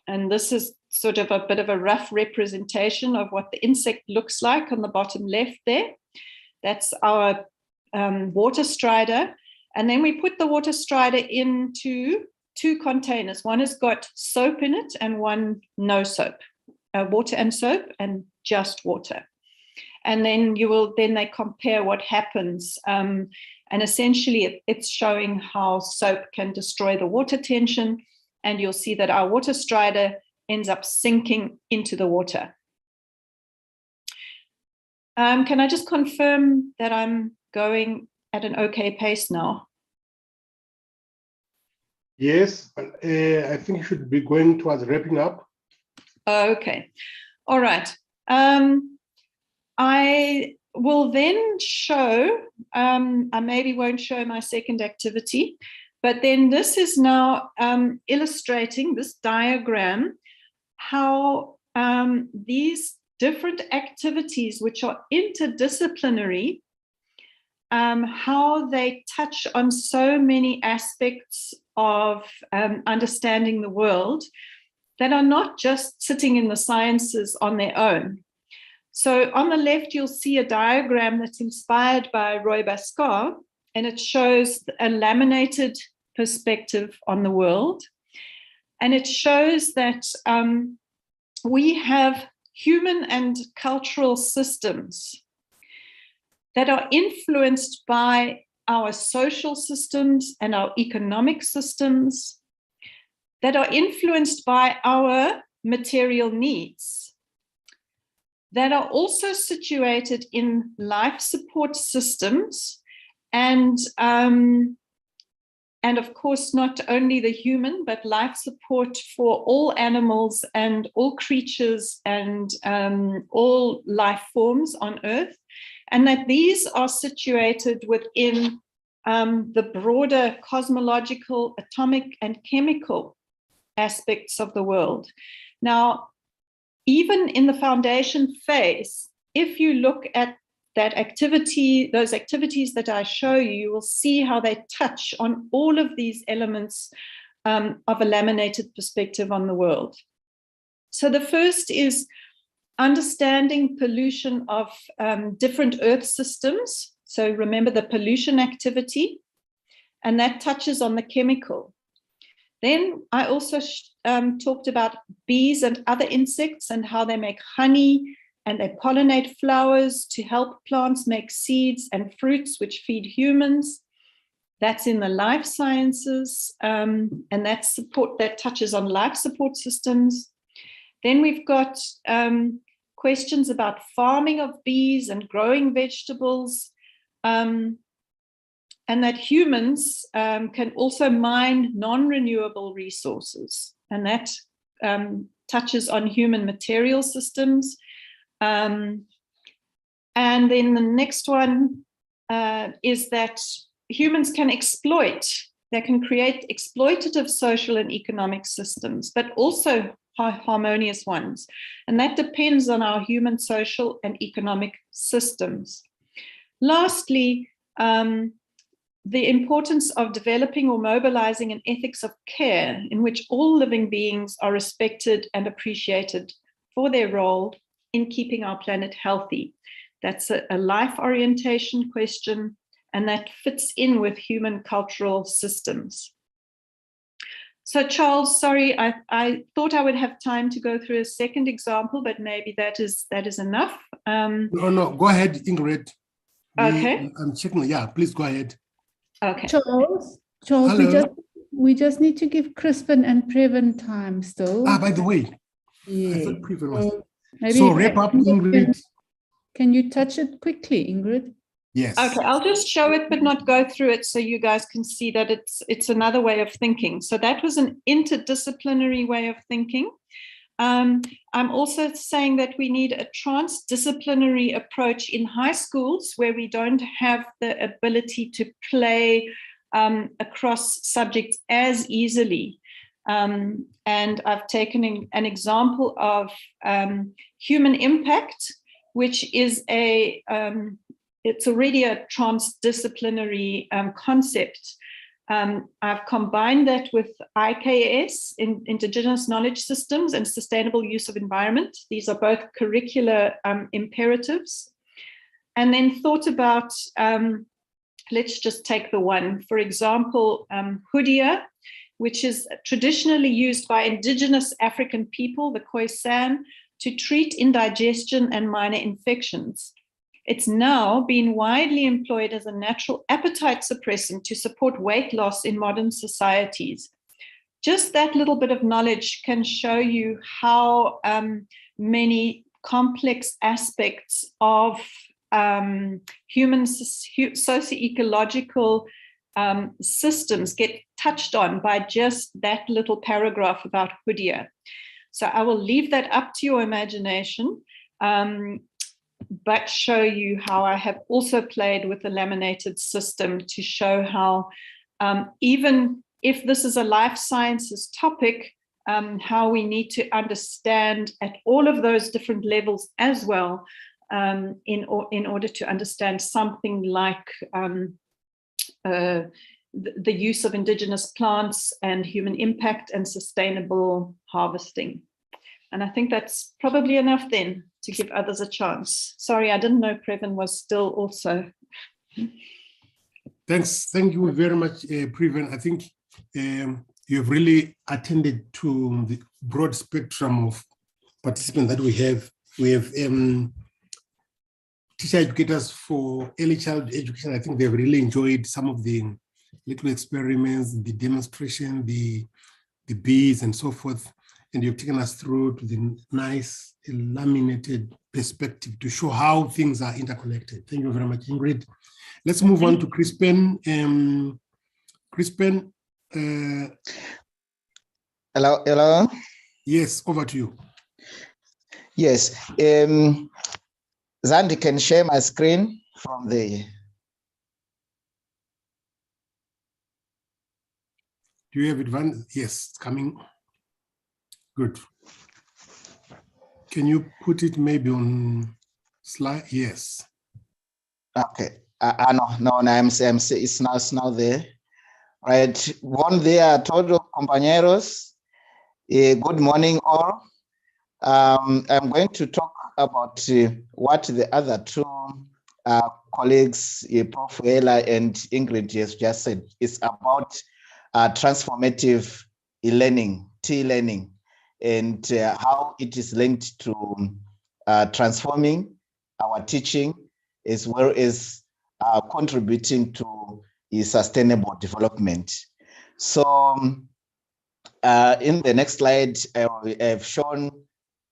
And this is sort of a bit of a rough representation of what the insect looks like on the bottom left there. That's our water strider. And then we put the water strider into 2 containers. One has got soap in it and one no soap, water and soap and just water. And then they compare what happens. And essentially it's showing how soap can destroy the water tension. And you'll see that our water strider ends up sinking into the water. Can I just confirm that I'm going at an okay pace now? Yes, but I think you should be going towards wrapping up. Okay, all right. I will then show, I maybe won't show my second activity, but then this is now illustrating this diagram, how these different activities, which are interdisciplinary, how they touch on so many aspects of understanding the world that are not just sitting in the sciences on their own. So on the left, you'll see a diagram that's inspired by Roy Bascar, and it shows a laminated perspective on the world. And it shows that we have human and cultural systems that are influenced by our social systems and our economic systems, that are influenced by our material needs, that are also situated in life support systems and And of course, not only the human, but life support for all animals and all creatures and all life forms on Earth. And that these are situated within the broader cosmological, atomic, and chemical aspects of the world. Now, even in the foundation phase, if you look at that activity, those activities that I show you, you will see how they touch on all of these elements of a laminated perspective on the world. So the first is understanding pollution of different Earth systems. So remember the pollution activity, and that touches on the chemical. Then I also talked about bees and other insects and how they make honey and they pollinate flowers to help plants make seeds and fruits which feed humans. That's in the life sciences, and that touches on life support systems. Then we've got questions about farming of bees and growing vegetables, and that humans can also mine non-renewable resources, and that touches on human material systems. And then the next one is that humans can exploit, they can create exploitative social and economic systems, but also harmonious ones. And that depends on our human social and economic systems. Lastly, the importance of developing or mobilizing an ethics of care in which all living beings are respected and appreciated for their role in keeping our planet healthy. That's a life orientation question, and that fits in with human cultural systems. So Charles, sorry, I thought I would have time to go through a second example, but maybe that is enough. No, go ahead, Ingrid. Okay. I'm checking. Yeah, please go ahead. Okay. Charles, we just need to give Crispin and Previn time still. By the way, yeah. I thought Previn was. Maybe So wrap up, Ingrid. Can you touch it quickly, Ingrid? Yes. Okay, I'll just show it, but not go through it so you guys can see that it's another way of thinking. So that was an interdisciplinary way of thinking. I'm also saying that we need a transdisciplinary approach in high schools where we don't have the ability to play across subjects as easily. And I've taken an example of human impact, which is it's already a transdisciplinary concept. I've combined that with IKS, Indigenous Knowledge Systems, and Sustainable Use of Environment. These are both curricular imperatives. And then thought about, let's just take the one, for example, Hoodia, which is traditionally used by Indigenous African people, the Khoisan, to treat indigestion and minor infections. It's now been widely employed as a natural appetite suppressant to support weight loss in modern societies. Just that little bit of knowledge can show you how many complex aspects of human socio-ecological systems get touched on by just that little paragraph about Hoodia. So I will leave that up to your imagination, but show you how I have also played with the laminated system to show how even if this is a life sciences topic, how we need to understand at all of those different levels as well in order to understand something like the use of indigenous plants and human impact and sustainable harvesting. And I think that's probably enough then to give others a chance. Sorry, I didn't know Previn was still also. Thanks. Thank you very much, Previn. I think you've really attended to the broad spectrum of participants that we have. We have teacher educators for early child education. I think they've really enjoyed some of the little experiments, the demonstration, the bees and so forth. And you've taken us through to the nice laminated perspective to show how things are interconnected. Thank you very much, Ingrid. Let's move on to Crispin. Crispin, Hello. yes, over to you. Yes. Zandi can share my screen from the. Do you have advance? Yes, it's coming. Good. Can you put it maybe on slide? Yes. Okay. No, it's now there. Right. One there, todos compañeros. Good morning, all. I'm going to talk about what the other two colleagues, Prof. Ella and Ingrid, has just said. It's about transformative e-learning, T-learning, and how it is linked to transforming our teaching, as well as contributing to sustainable development. So in the next slide, I have shown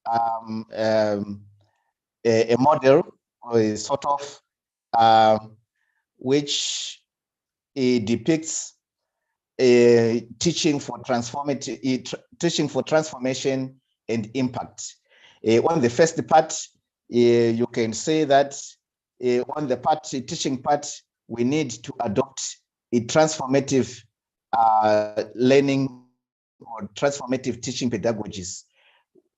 a model, or sort of, which depicts teaching for transformation and impact. On the first part, you can say that on the teaching part, we need to adopt a transformative learning or transformative teaching pedagogies.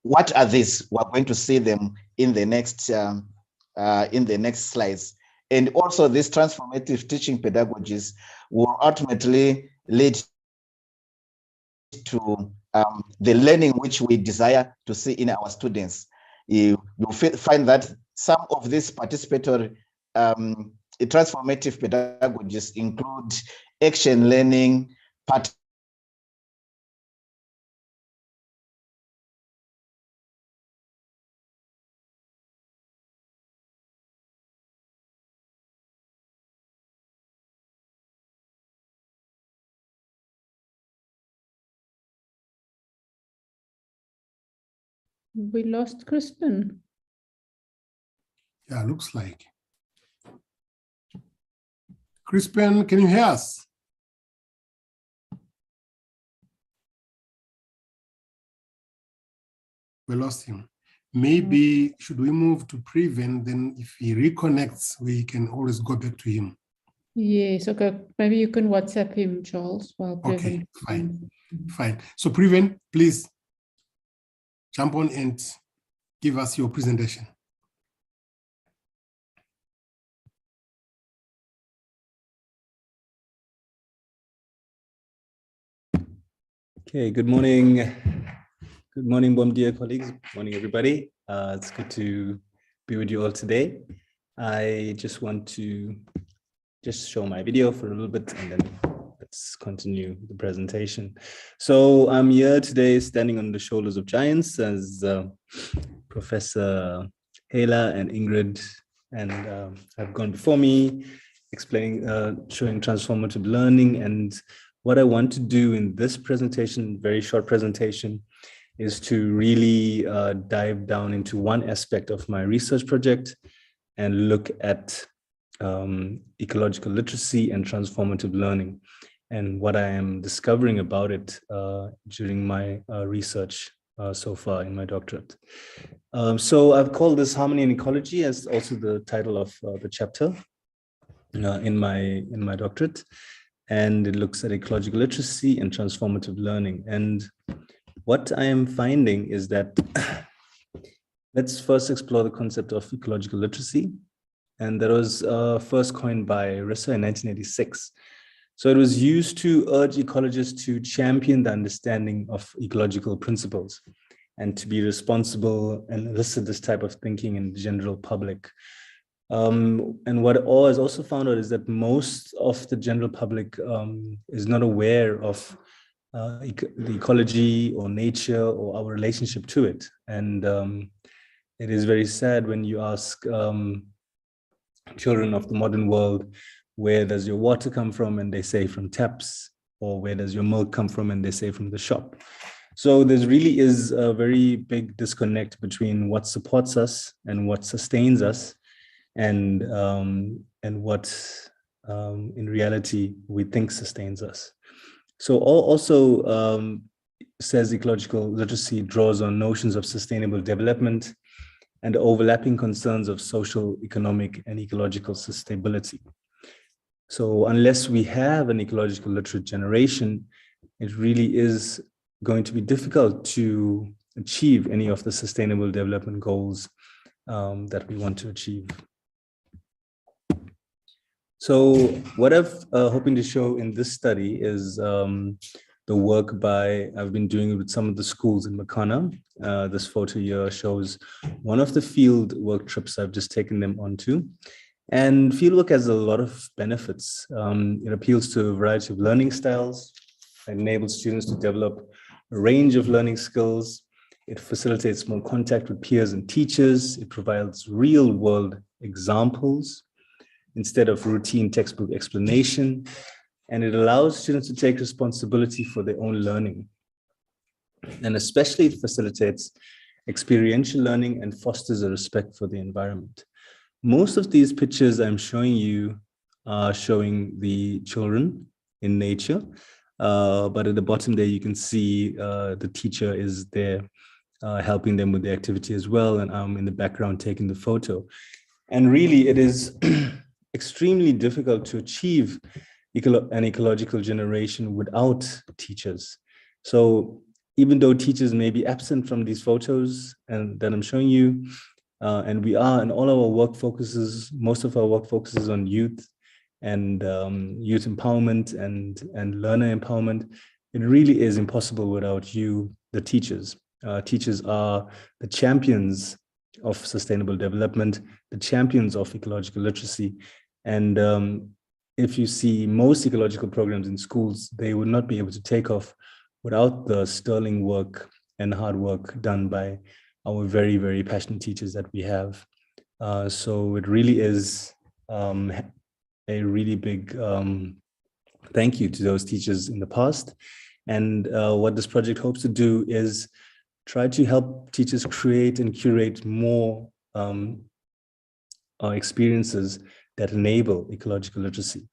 What are these? We're going to see them in the next slides. And also, these transformative teaching pedagogies will ultimately lead to the learning which we desire to see in our students. You'll find that some of these participatory transformative pedagogies include action learning, We lost Crispin. Yeah, looks like. Crispin, can you hear us? We lost him. Maybe should we move to Prevent? Then if he reconnects, we can always go back to him. Yes, okay. Maybe you can WhatsApp him, Charles. While Okay, fine. So Prevent, please jump on and give us your presentation. Okay, good morning. Good morning, Bom dear colleagues. Good morning, everybody. It's good to be with you all today. I just want to show my video for a little bit and then let's continue the presentation. So I'm here today standing on the shoulders of giants as Professor Hela and Ingrid and have gone before me, explaining, showing transformative learning. And what I want to do in this presentation, very short presentation, is to really dive down into one aspect of my research project and look at ecological literacy and transformative learning and what I am discovering about it during my research so far in my doctorate. So I've called this Harmony and Ecology as also the title of the chapter in my doctorate. And it looks at ecological literacy and transformative learning. And what I am finding is that let's first explore the concept of ecological literacy. And that was first coined by Rissa in 1986. So it was used to urge ecologists to champion the understanding of ecological principles and to be responsible and elicit this type of thinking in the general public. And what all has also found out is that most of the general public is not aware of the ecology or nature or our relationship to it. And it is very sad when you ask children of the modern world, where does your water come from? And they say from taps, or where does your milk come from? And they say from the shop. So there really is a very big disconnect between what supports us and what sustains us and what in reality we think sustains us. So also says ecological literacy draws on notions of sustainable development and overlapping concerns of social, economic, and ecological sustainability. So unless we have an ecological literate generation, it really is going to be difficult to achieve any of the sustainable development goals that we want to achieve. So what I've hoping to show in this study is the work I've been doing with some of the schools in Makana. This photo here shows one of the field work trips I've just taken them onto. And fieldwork has a lot of benefits. It appeals to a variety of learning styles. It enables students to develop a range of learning skills. It facilitates more contact with peers and teachers. It provides real world examples instead of routine textbook explanation. And it allows students to take responsibility for their own learning. And especially it facilitates experiential learning and fosters a respect for the environment. Most of these pictures I'm showing you are showing the children in nature, but at the bottom there you can see the teacher is there helping them with the activity as well, and I'm in the background taking the photo. And really it is extremely difficult to achieve an ecological generation without teachers. So even though teachers may be absent from these photos and that I'm showing you, and we are, and all our work focuses, most of our work focuses on youth and youth empowerment and learner empowerment. It really is impossible without you, the teachers. Teachers are the champions of sustainable development, the champions of ecological literacy. And if you see most ecological programs in schools, they would not be able to take off without the sterling work and hard work done by our very, very passionate teachers that we have. So it really is a really big thank you to those teachers in the past. And what this project hopes to do is try to help teachers create and curate more experiences that enable ecological literacy.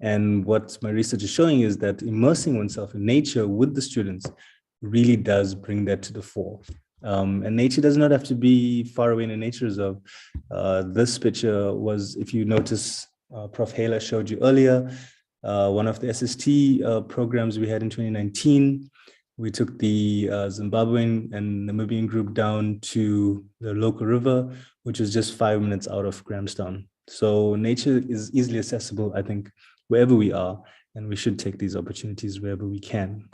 And what my research is showing is that immersing oneself in nature with the students really does bring that to the fore. And nature does not have to be far away in a nature reserve. This picture was, if you notice, Prof. Hala showed you earlier, one of the SST programs we had in 2019. We took the Zimbabwean and Namibian group down to the local river, which is just 5 minutes out of Grahamstown. So nature is easily accessible, I think, wherever we are, and we should take these opportunities wherever we can.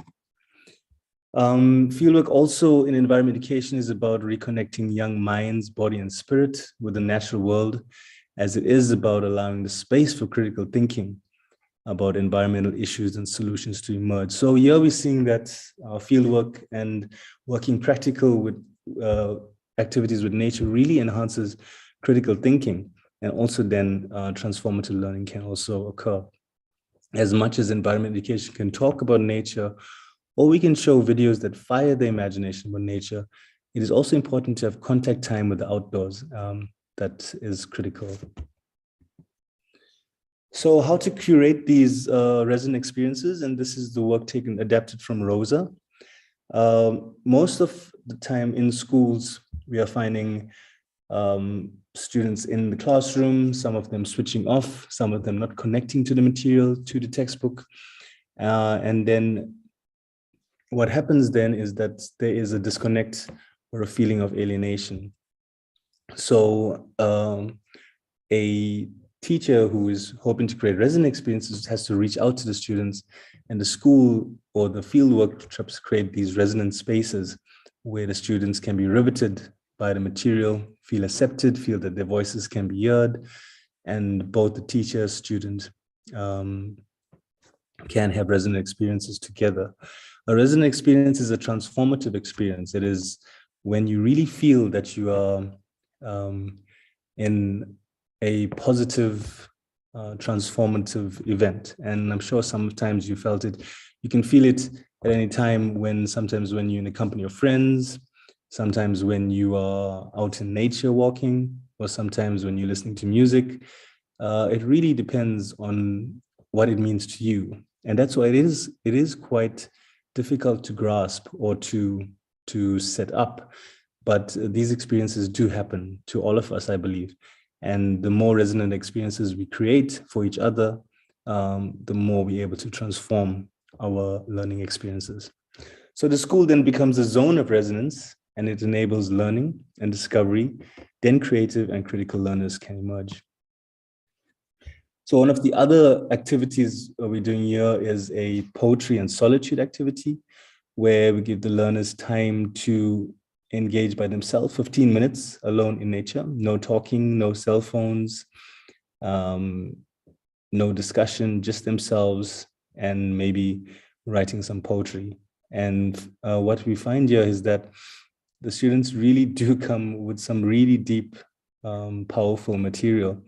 Fieldwork also in environment education is about reconnecting young minds, body and spirit with the natural world, as it is about allowing the space for critical thinking about environmental issues and solutions to emerge. So here we're seeing that fieldwork and working practical with activities with nature really enhances critical thinking, and also then transformative learning can also occur. As much as environment education can talk about nature, or we can show videos that fire the imagination with nature, it is also important to have contact time with the outdoors. That is critical. So how to curate these resident experiences, and this is the work adapted from Rosa. Most of the time in schools, we are finding students in the classroom, some of them switching off, some of them not connecting to the material, to the textbook. And then what happens then is that there is a disconnect or a feeling of alienation. So a teacher who is hoping to create resident experiences has to reach out to the students, and the school or the fieldwork trips create these resonant spaces where the students can be riveted by the material, feel accepted, feel that their voices can be heard, and both the teacher, student can have resonant experiences together. A resonant experience is a transformative experience. It is when you really feel that you are in a positive, transformative event. And I'm sure sometimes you felt it. You can feel it at any time sometimes when you're in the company of friends, sometimes when you are out in nature walking, or sometimes when you're listening to music. it really depends on what it means to you. And that's why it is quite difficult to grasp or to set up. But these experiences do happen to all of us, I believe. And the more resonant experiences we create for each other, the more we're able to transform our learning experiences. So the school then becomes a zone of resonance, and it enables learning and discovery. Then creative and critical learners can emerge. So one of the other activities we're doing here is a poetry and solitude activity, where we give the learners time to engage by themselves, 15 minutes alone in nature, no talking, no cell phones, no discussion, just themselves, and maybe writing some poetry. And what we find here is that the students really do come with some really deep, powerful material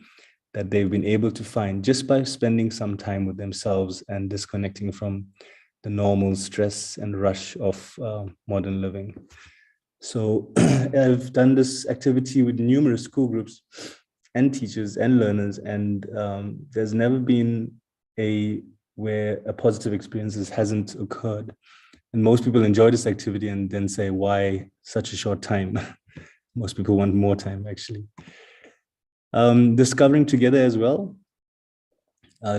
that they've been able to find just by spending some time with themselves and disconnecting from the normal stress and rush of modern living. So I've done this activity with numerous school groups and teachers and learners, and there's never been where a positive experience hasn't occurred. And most people enjoy this activity and then say, why such a short time? Most people want more time, actually. Discovering together as well.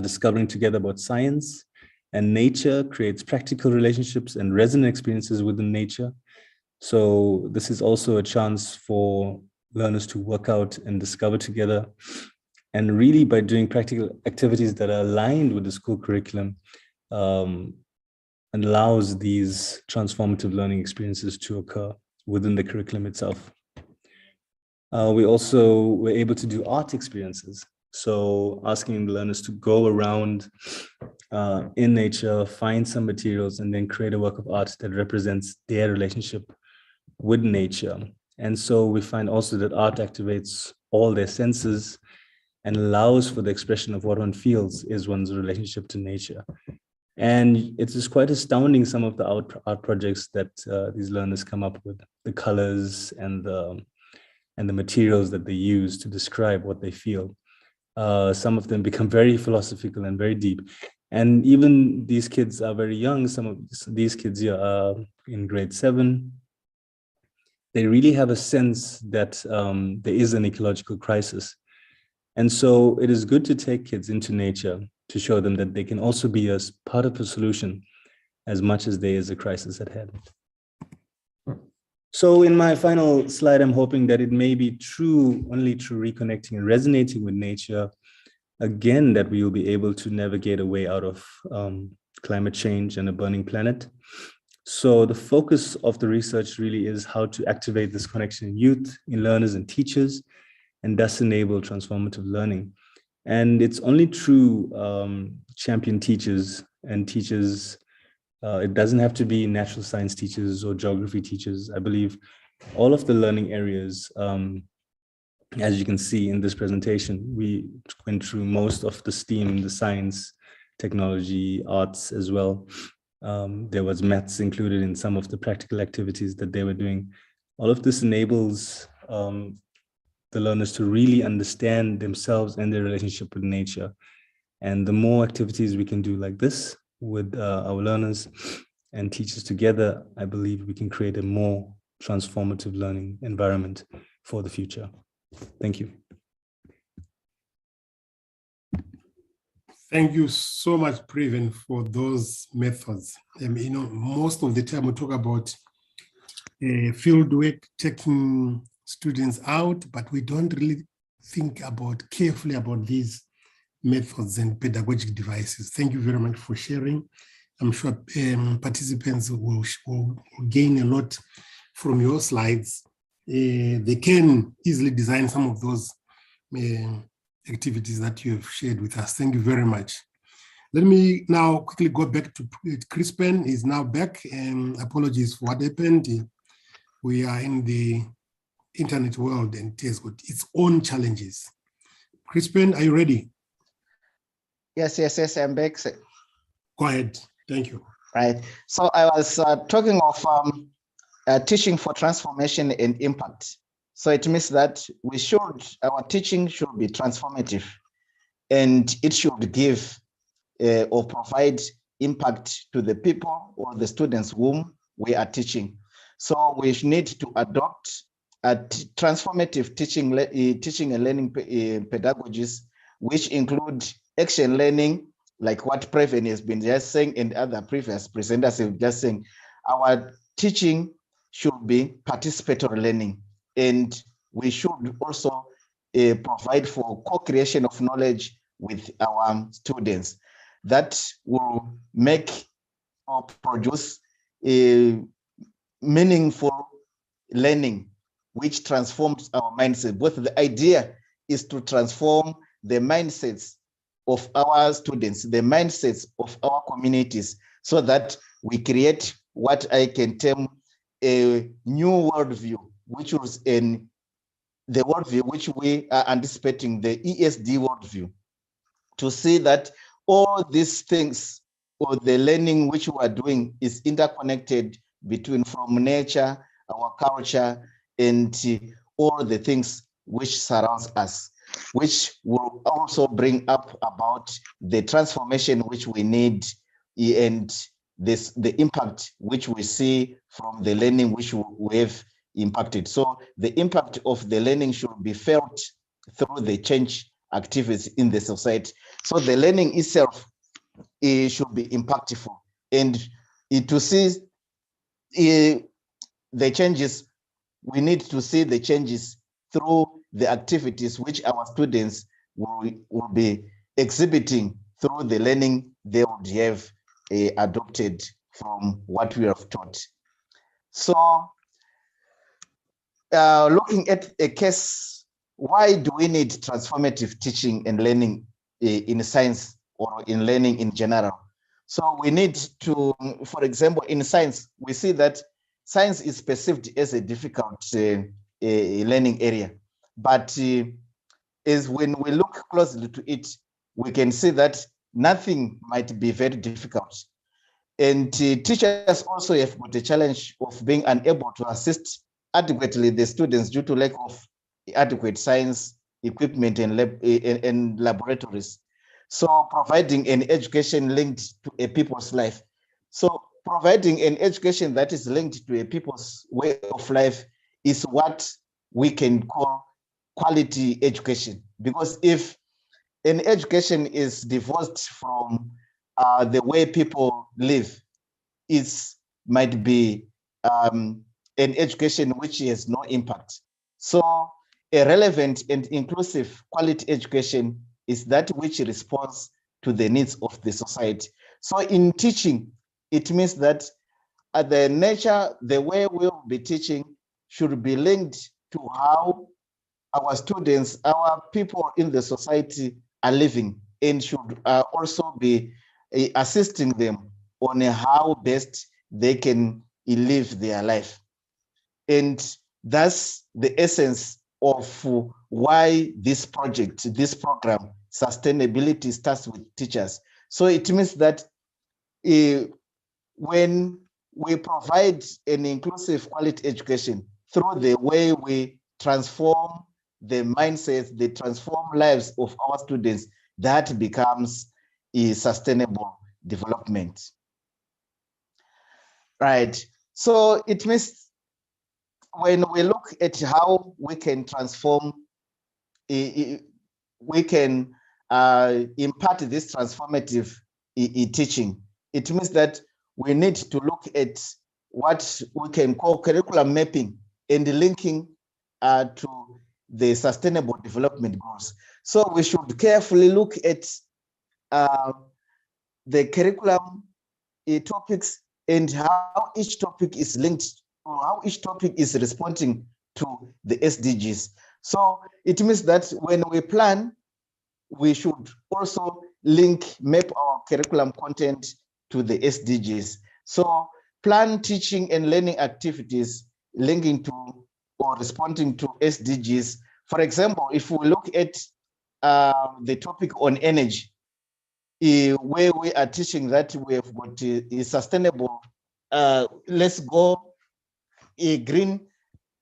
Discovering together about science and nature creates practical relationships and resonant experiences within nature. So this is also a chance for learners to work out and discover together. And really, by doing practical activities that are aligned with the school curriculum, allows these transformative learning experiences to occur within the curriculum itself. We also were able to do art experiences. So asking the learners to go around in nature, find some materials, and then create a work of art that represents their relationship with nature. And so we find also that art activates all their senses and allows for the expression of what one feels is one's relationship to nature. And it is quite astounding, some of the art projects that these learners come up with, the colors and the materials that they use to describe what they feel. Some of them become very philosophical and very deep. And even these kids are very young. Some of these kids here are in grade 7. They really have a sense that there is an ecological crisis. And so it is good to take kids into nature to show them that they can also be a part of a solution as much as there is a crisis at hand. So in my final slide, I'm hoping that it may be only through reconnecting and resonating with nature, again, that we will be able to navigate a way out of climate change and a burning planet. So the focus of the research really is how to activate this connection in youth, in learners and teachers, and thus enable transformative learning. And it's only through champion teachers and teachers. It doesn't have to be natural science teachers or geography teachers. I believe all of the learning areas, as you can see in this presentation, we went through most of the STEAM, the science, technology, arts as well. There was maths included in some of the practical activities that they were doing. All of this enables the learners to really understand themselves and their relationship with nature. And the more activities we can do like this with our learners and teachers together, I believe we can create a more transformative learning environment for the future. Thank you. Thank you so much, Preven, for those methods. Most of the time we talk about field work, taking students out, but we don't really think carefully about these methods and pedagogic devices. Thank you very much for sharing. I'm sure participants will gain a lot from your slides. They can easily design some of those activities that you have shared with us. Thank you very much. Let me now quickly go back to Crispin. He's now back, and apologies for what happened. We are in the internet world and it has got its own challenges. Crispin, are you ready? Yes, I'm back. Go ahead. Thank you. Right. So I was talking of teaching for transformation and impact. So it means that our teaching should be transformative. and it should give or provide impact to the people or the students whom we are teaching. So we need to adopt a transformative teaching and learning pedagogies, which include action learning, like what Preven has been just saying and other previous presenters have just saying. Our teaching should be participatory learning, and we should also provide for co-creation of knowledge with our students that will make or produce a meaningful learning which transforms our mindset. But the idea is to transform the mindsets of our students, the mindsets of our communities, so that we create what I can term a new worldview, which was in the worldview which we are anticipating, the ESD worldview, to see that all these things or the learning which we are doing is interconnected between from nature, our culture, and all the things which surrounds us, which will also bring up about the transformation which we need and the impact which we see from the learning which we have impacted. So the impact of the learning should be felt through the change activities in the society. So the learning itself, it should be impactful, and to see the changes, we need to see the changes through the activities which our students will be exhibiting through the learning they would have adopted from what we have taught. So looking at a case, why do we need transformative teaching and learning in science or in learning in general? So we need to, for example, in science, we see that science is perceived as a difficult learning area. But is when we look closely to it, we can see that nothing might be very difficult. And teachers also have got a challenge of being unable to assist adequately the students due to lack of adequate science equipment and laboratories. So providing an education linked to a people's life. So providing an education that is linked to a people's way of life is what we can call quality education. Because if an education is divorced from the way people live, it might be an education which has no impact. So a relevant and inclusive quality education is that which responds to the needs of the society. So in teaching, it means that the nature, the way we'll be teaching should be linked to how our students, our people in the society are living, and should also be assisting them on how best they can live their life. And that's the essence of why this project, this program, sustainability starts with teachers. So it means that when we provide an inclusive quality education through the way we transform the mindsets, the transform lives of our students, that becomes a sustainable development. Right. So it means when we look at how we can transform, we can impart this transformative teaching. It means that we need to look at what we can call curriculum mapping and linking to the sustainable development goals. So we should carefully look at the curriculum topics and how each topic is linked, or how each topic is responding to the SDGs. So it means that when we plan, we should also map our curriculum content to the SDGs. So plan teaching and learning activities linking to or responding to SDGs. For example, if we look at the topic on energy, where we are teaching that we have got a sustainable, let's go green,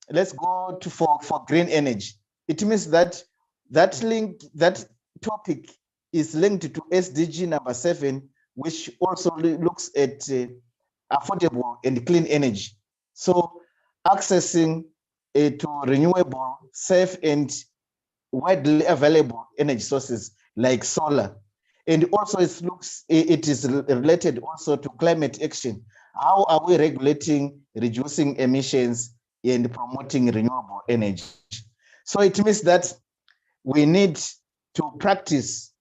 let's go for green energy. It means that that topic is linked to SDG number 7, which also looks at affordable and clean energy. So accessing to renewable, safe and widely available energy sources like solar. And also it is related also to climate action. How are we regulating, reducing emissions and promoting renewable energy? So it means that we need to practice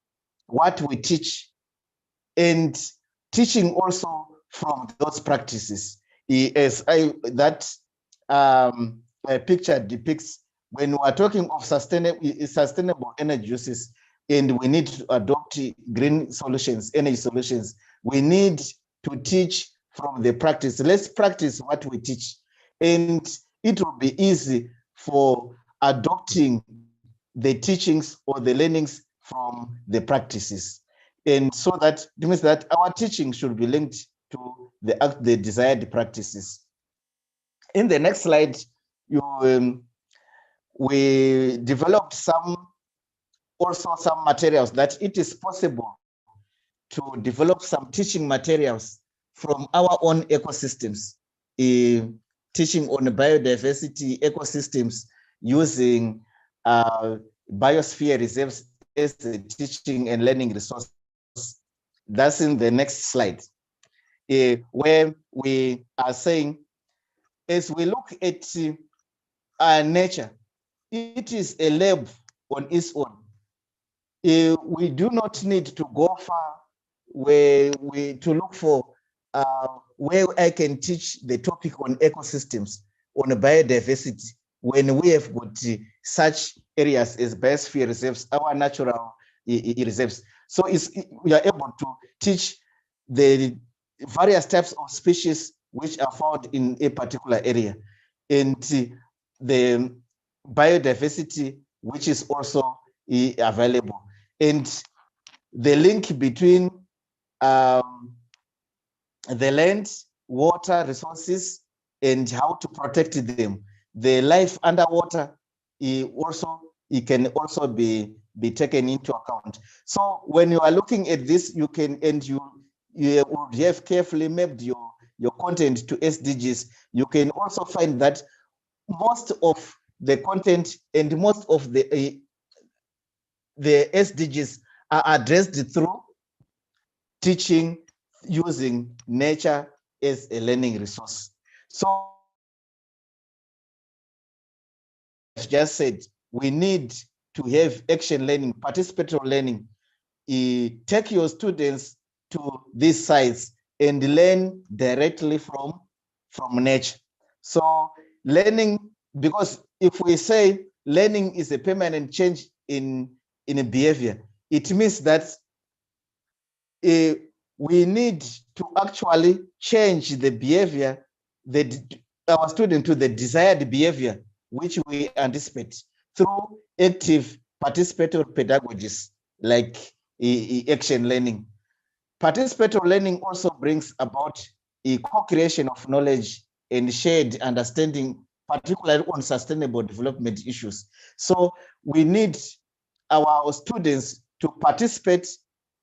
what we teach and teaching also from those practices. As that picture depicts, when we are talking of sustainable energy uses, and we need to adopt green solutions, energy solutions, we need to teach from the practice. Let's practice what we teach, and it will be easy for adopting the teachings or the learnings from the practices. And so that it means that our teaching should be linked to the desired practices. In the next slide, we developed some materials that it is possible to develop some teaching materials from our own ecosystems, teaching on biodiversity ecosystems using biosphere reserves as a teaching and learning resource. That's in the next slide, where we are saying, as we look at nature, it is a lab on its own. We do not need to go far to look for where I can teach the topic on ecosystems, on biodiversity, when we have got such areas as biosphere reserves, our natural reserves. So we are able to teach the various types of species which are found in a particular area, and the biodiversity which is also available, and the link between the land, water resources, and how to protect them. The life underwater it can also be taken into account. So when you are looking at this, you can, and you would have carefully mapped your content to SDGs. You can also find that most of the content and most of the SDGs are addressed through teaching using nature as a learning resource. So I've just said, we need to have action learning, participatory learning. Take your students to these sites and learn directly from nature. So learning, because if we say learning is a permanent change in a behavior, it means that we need to actually change the behavior, our student to the desired behavior, which we anticipate through active participatory pedagogies like action learning. Participatory learning also brings about a co-creation of knowledge and shared understanding, particularly on sustainable development issues. So we need our students to participate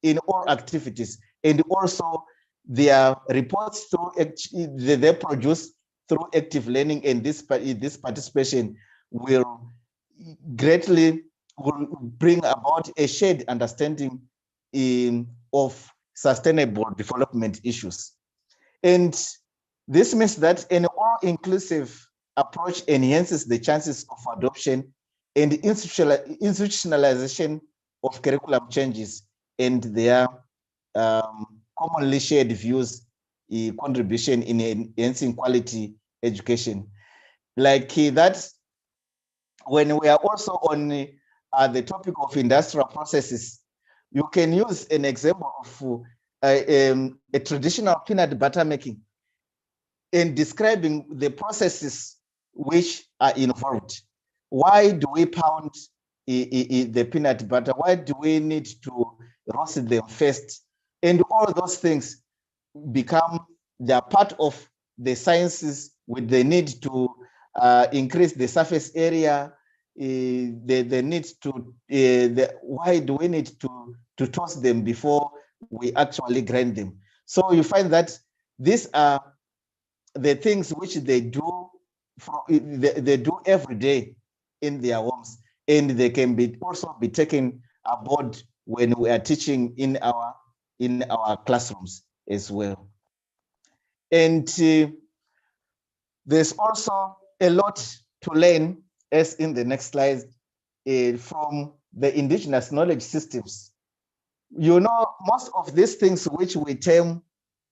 in all activities, and also their reports they produce through active learning, and this participation will bring about a shared understanding of sustainable development issues. And this means that an all-inclusive approach enhances the chances of adoption and institutionalization of curriculum changes and their commonly shared views, contribution in enhancing quality education. Like that, when we are also on the topic of industrial processes, you can use an example of a traditional peanut butter making in describing the processes which are involved. Why do we pound the peanut butter? Why do we need to roast them first? And all those things become, they are part of the sciences with the need to increase the surface area, the need to, why do we need to to toast them before we actually grind them. So you find that these are the things which they do they do every day in their homes, and they can be also be taken aboard when we are teaching in our classrooms as well. And there's also a lot to learn, as in the next slide, from the indigenous knowledge systems. You know, most of these things which we term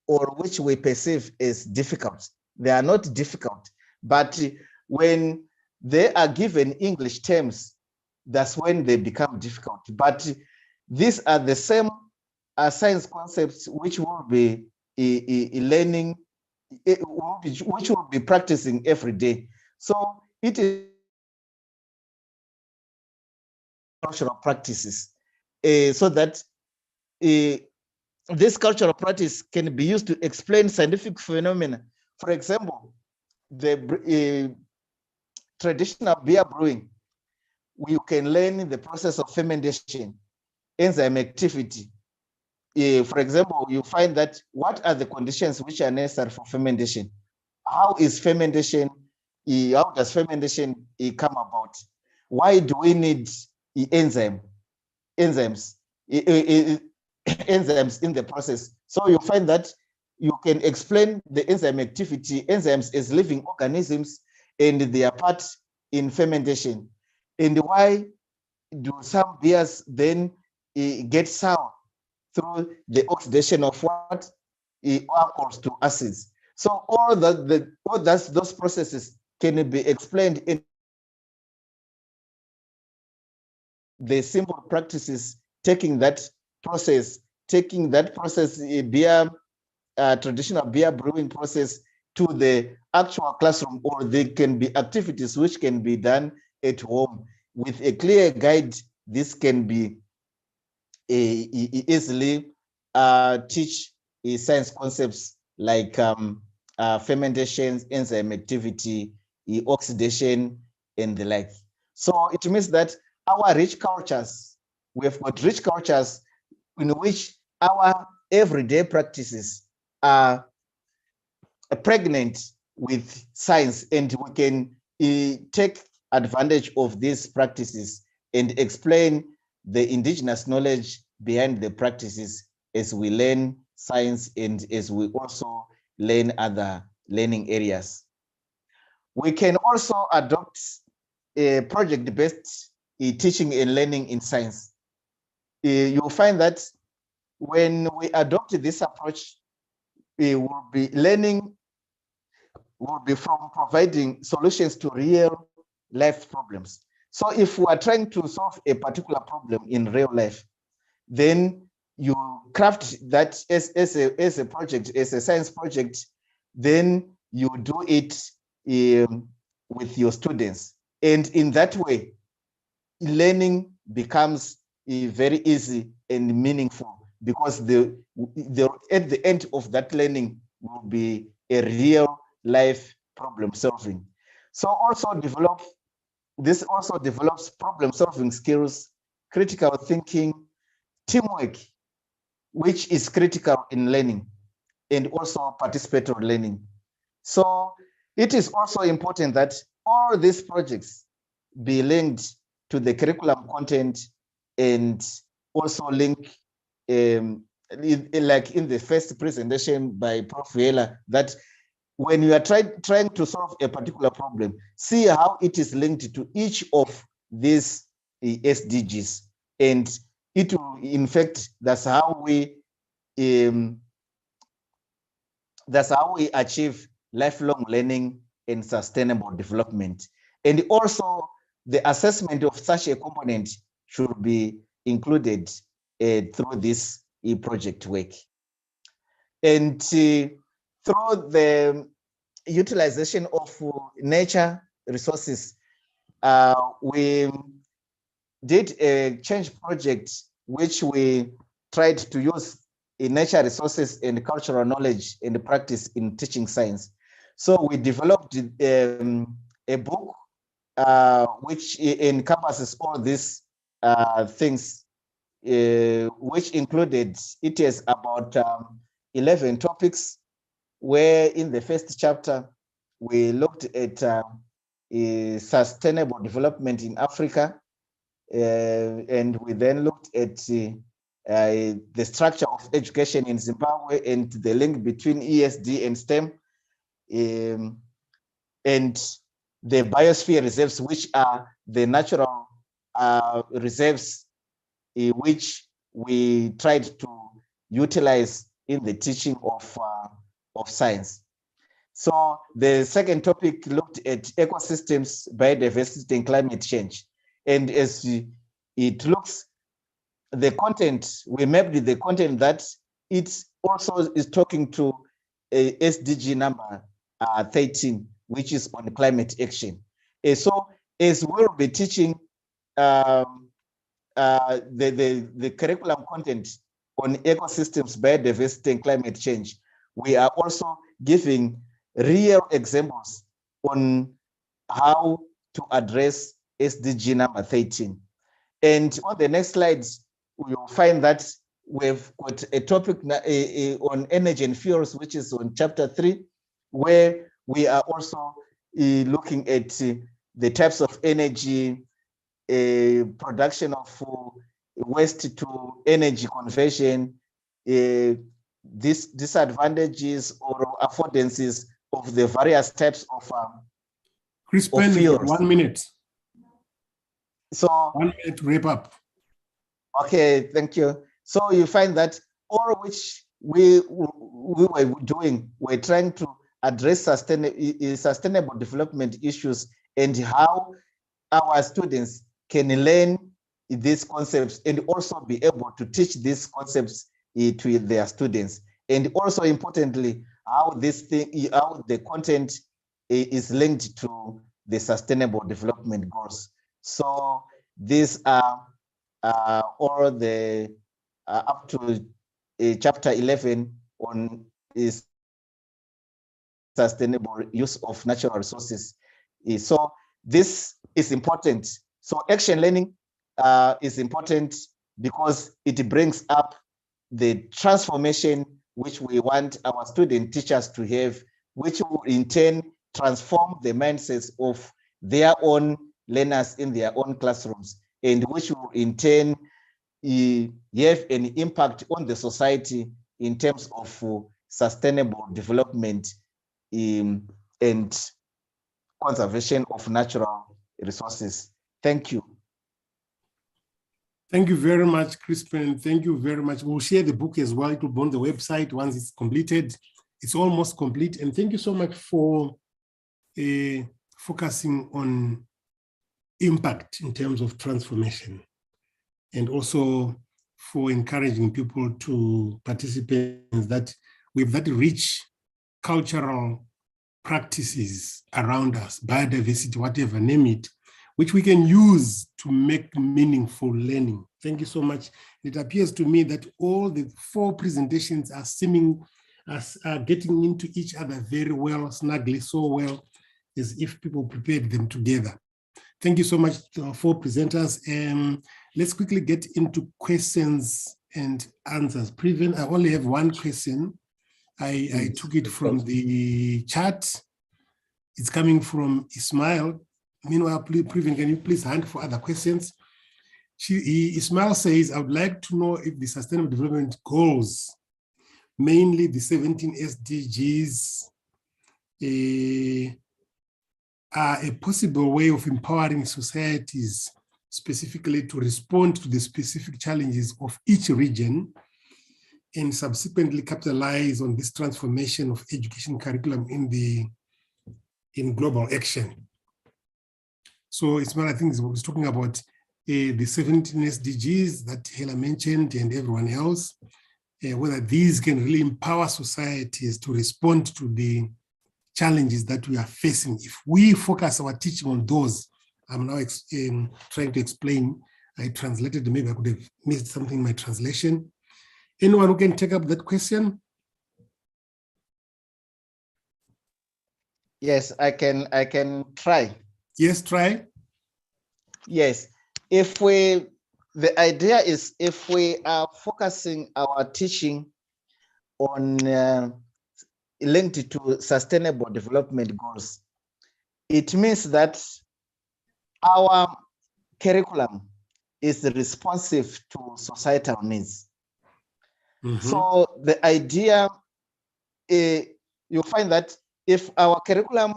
or which we perceive as difficult, they are not difficult, but when they are given English terms, that's when they become difficult. But these are the same science concepts which will be learning, which will be practicing every day. So it is cultural practices, so that this cultural practice can be used to explain scientific phenomena. For example, the traditional beer brewing, we can learn the process of fermentation, enzyme activity. For example, you find that what are the conditions which are necessary for fermentation? How is fermentation, how does fermentation come about? Why do we need enzymes enzymes in the process? So you find that you can explain the enzyme activity, enzymes as living organisms, and their part in fermentation. And why do some beers then get sour through the oxidation of what? Alcohols to acids. So all those processes can be explained in the simple practices, taking that process, beer, traditional beer brewing process, to the actual classroom, or there can be activities which can be done at home with a clear guide. This can be easily teach science concepts like fermentation, enzyme activity, oxidation, and the like. So it means that our rich cultures, we have got rich cultures in which our everyday practices are pregnant with science, and we can take advantage of these practices and explain the indigenous knowledge behind the practices as we learn science and as we also learn other learning areas. We can also adopt a project-based teaching and learning in science. You'll find that when we adopt this approach, we will be learning, will be from providing solutions to real life problems. So if we are trying to solve a particular problem in real life, then you craft that as a project, as a science project, then you do it with your students. And in that way, learning becomes very easy and meaningful, because at the end of that learning will be a real life problem solving. So this also develops problem solving skills, critical thinking, teamwork, which is critical in learning, and also participatory learning. So it is also important that all these projects be linked to the curriculum content, and also link, like in the first presentation by Prof. Vela, that when you are trying to solve a particular problem, see how it is linked to each of these SDGs. And it will, in fact, that's how we achieve lifelong learning and sustainable development. And also, the assessment of such a component should be included through this project work. And through the utilization of nature resources, we did a change project which we tried to use nature resources and cultural knowledge and practice in teaching science. So we developed a book which encompasses all these things which included, it is about 11 topics, where in the first chapter, we looked at sustainable development in Africa, and we then looked at the structure of education in Zimbabwe and the link between ESD and STEM, and the biosphere reserves, which are the natural reserves which we tried to utilize in the teaching of science. So the second topic looked at ecosystems, biodiversity, and climate change. And as it looks, the content, we mapped the content that it also is talking to a SDG number 13, which is on climate action. So as we'll be teaching the curriculum content on ecosystems, biodiversity, and climate change, we are also giving real examples on how to address SDG number 13. And on the next slides, you'll find that we've got a topic on energy and fuels, which is on chapter 3, where we are also looking at the types of energy, production of waste to energy conversion, disadvantages or affordances of the various types of Crispin, fuels. 1 minute. So 1 minute to wrap up. Okay, thank you. So you find that all which we were doing, we're trying to address sustainable development issues and how our students can learn these concepts and also be able to teach these concepts to their students. And also importantly, how how the content is linked to the sustainable development goals. So these are all the up to chapter 11 on is sustainable use of natural resources. So this is important. So action learning is important because it brings up the transformation which we want our student teachers to have, which will in turn transform the mindsets of their own learners in their own classrooms, and which will in turn have an impact on the society in terms of sustainable development and conservation of natural resources. Thank you. Thank you very much, Crispin. Thank you very much. We'll share the book as well. It will be on the website once it's completed. It's almost complete. And thank you so much for focusing on impact in terms of transformation, and also for encouraging people to participate in that with that rich cultural practices around us, biodiversity, whatever, name it, which we can use to make meaningful learning. Thank you so much. It appears to me that all the 4 presentations are seeming as getting into each other very well, snugly, so well, as if people prepared them together. Thank you so much to our 4 presenters. Let's quickly get into questions and answers. Previn, I only have 1 question. I took it from the chat. It's coming from Ismail. Meanwhile, Previn, can you please hand for other questions? Ismail says, I would like to know if the Sustainable Development Goals, mainly the 17 SDGs, are a possible way of empowering societies specifically to respond to the specific challenges of each region and subsequently capitalize on this transformation of education curriculum in global action. So Ismail, I think, was talking about the 17 SDGs that Hela mentioned and everyone else, whether these can really empower societies to respond to the challenges that we are facing. If we focus our teaching on those, I'm now trying to explain, I translated, maybe I could have missed something in my translation. Anyone who can take up that question? Yes, I can try. Yes, try. Yes, if we the idea is if we are focusing our teaching on linked to sustainable development goals, it means that our curriculum is responsive to societal needs. So the idea, you find that if our curriculum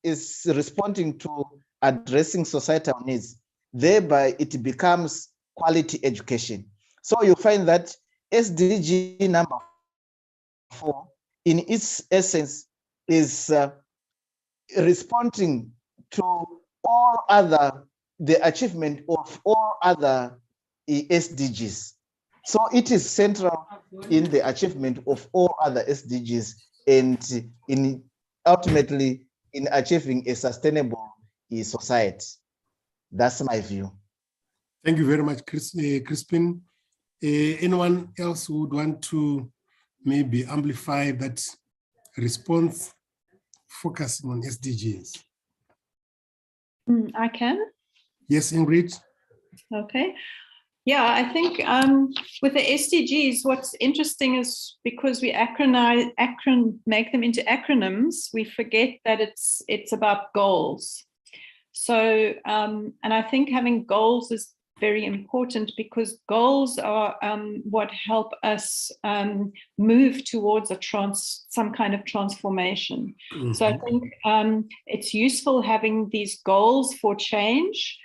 is responding to addressing societal needs, thereby it becomes quality education. So you find that SDG number 4, in its essence, is responding to all other, the achievement of all other SDGs. So it is central in the achievement of all other SDGs and in ultimately in achieving a sustainable society. That's my view. Thank you very much, Crispin. Anyone else who would want to maybe amplify that response focusing on SDGs? I can. Yes, Ingrid. Okay. Yeah, I think with the SDGs, what's interesting is because we make them into acronyms, we forget that it's about goals. So, and I think having goals is very important because goals are what help us move towards some kind of transformation. So I think it's useful having these goals for change.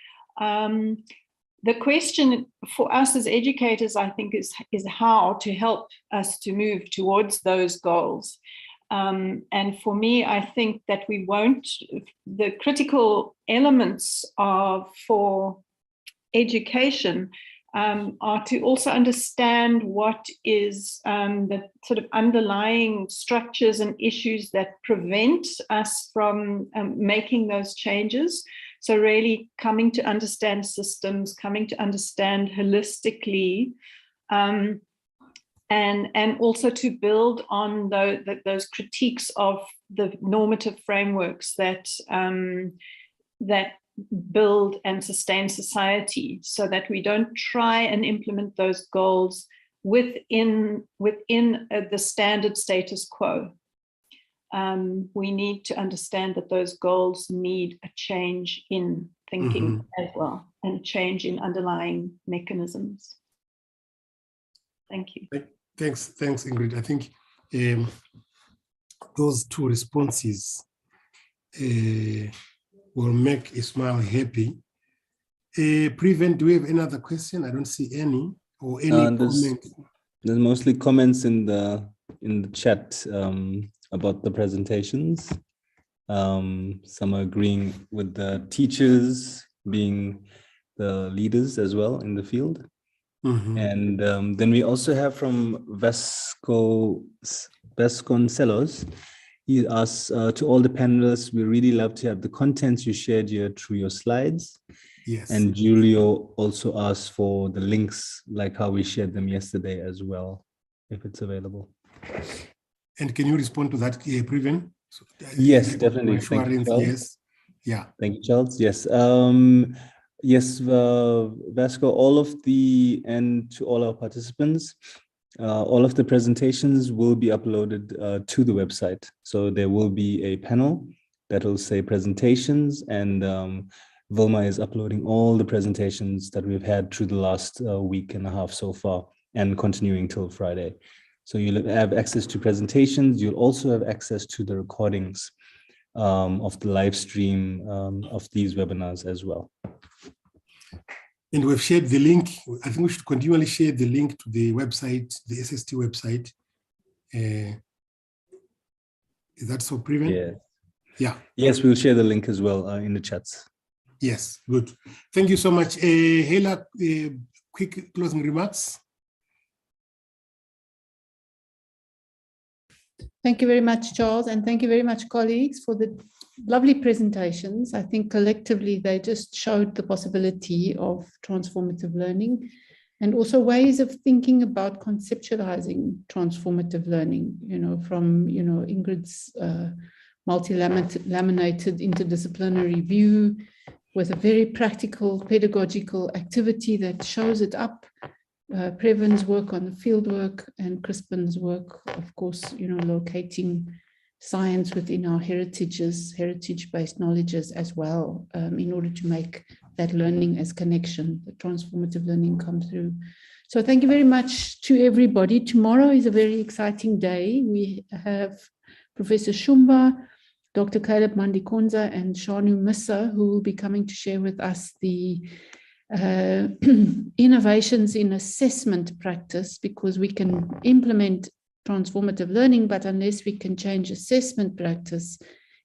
The question for us as educators, I think, is how to help us to move towards those goals. And for me, I think that the critical elements for education are to also understand what is the sort of underlying structures and issues that prevent us from making those changes. So really coming to understand systems, coming to understand holistically, and also to build on those critiques of the normative frameworks that build and sustain society, so that we don't try and implement those goals within the standard status quo. We need to understand that those goals need a change in thinking as well, and a change in underlying mechanisms. Thank you. Thanks, Ingrid. I think those two responses will make Ismail happy. Prevent, do we have any other question? I don't see any, or any comments. There's mostly comments in the chat about the presentations. Some are agreeing with the teachers being the leaders as well in the field. And then we also have from Vasconcelos. He asks, to all the panelists, we really love to have the contents you shared here through your slides. Yes. And Julio also asked for the links, like how we shared them yesterday as well, if it's available. And can you respond to that, Prevent? So, yes, definitely. Thank you, Charles. Yes. Yeah. Thank you, Charles. Yes. Yes, Vasco, and to all our participants, all of the presentations will be uploaded to the website. So there will be a panel that will say presentations, and Vilma is uploading all the presentations that we've had through the last week and a half so far, and continuing till Friday. So you'll have access to presentations. You'll also have access to the recordings of the live stream of these webinars as well. And we've shared the link. I think we should continually share the link to the website, the SST website. Is that so, Prevent? Yeah. Yeah. Yes, we'll share the link as well in the chats. Yes, good. Thank you so much. Hela, quick closing remarks. Thank you very much, Charles, and thank you very much, colleagues, for the lovely presentations. I think collectively they just showed the possibility of transformative learning and also ways of thinking about conceptualizing transformative learning, from, Ingrid's multi-laminated interdisciplinary view with a very practical pedagogical activity that shows it up. Previn's work on the field work and Crispin's work, of course, locating science within our heritage-based knowledges as well, in order to make that learning as connection, the transformative learning come through. So thank you very much to everybody. Tomorrow is a very exciting day. We have Professor Shumba, Dr. Caleb Mandikonza, and Shanu Missa, who will be coming to share with us the innovations in assessment practice, because we can implement transformative learning, but unless we can change assessment practice,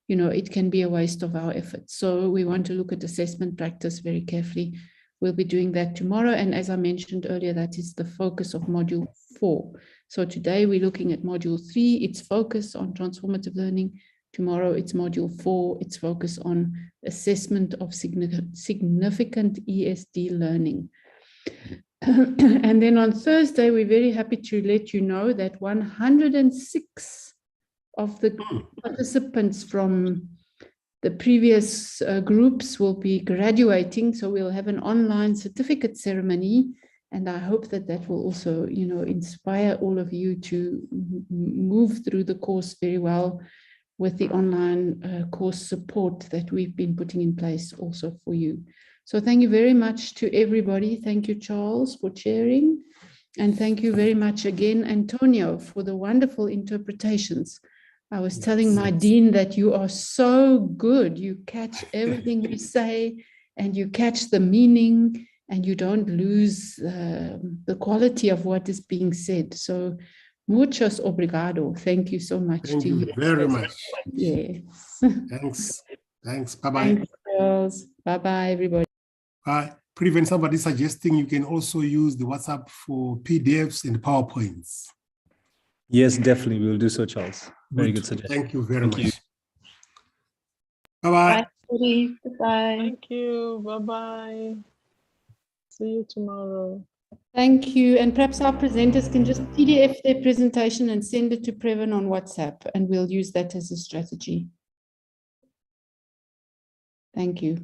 it can be a waste of our efforts. So we want to look at assessment practice very carefully. We'll be doing that tomorrow. And as I mentioned earlier, that is the focus of module 4. So today we're looking at module 3, its focus on transformative learning. Tomorrow it's module 4, its focus on assessment of significant ESD learning. And then on Thursday, we're very happy to let you know that 106 of the participants from the previous groups will be graduating. So we'll have an online certificate ceremony. And I hope that that will also, inspire all of you to move through the course very well with the online course support that we've been putting in place also for you. So thank you very much to everybody. Thank you, Charles, for chairing. And thank you very much again, Antonio, for the wonderful interpretations. I was telling my dean that you are so good. You catch everything you say and you catch the meaning and you don't lose the quality of what is being said. So muchos obrigado. Thank you so much. Thank you very much. Yes. Thanks. Bye-bye. Thanks, Charles. Bye-bye, everybody. Bye. Prevent somebody suggesting you can also use the WhatsApp for PDFs and PowerPoints. Yes, definitely. We'll do so, Charles. Very good suggestion. Thank you very much. You. Bye-bye. Bye. Goodbye. Thank you. Bye-bye. See you tomorrow. Thank you. And perhaps our presenters can just PDF their presentation and send it to Previn on WhatsApp, and we'll use that as a strategy. Thank you.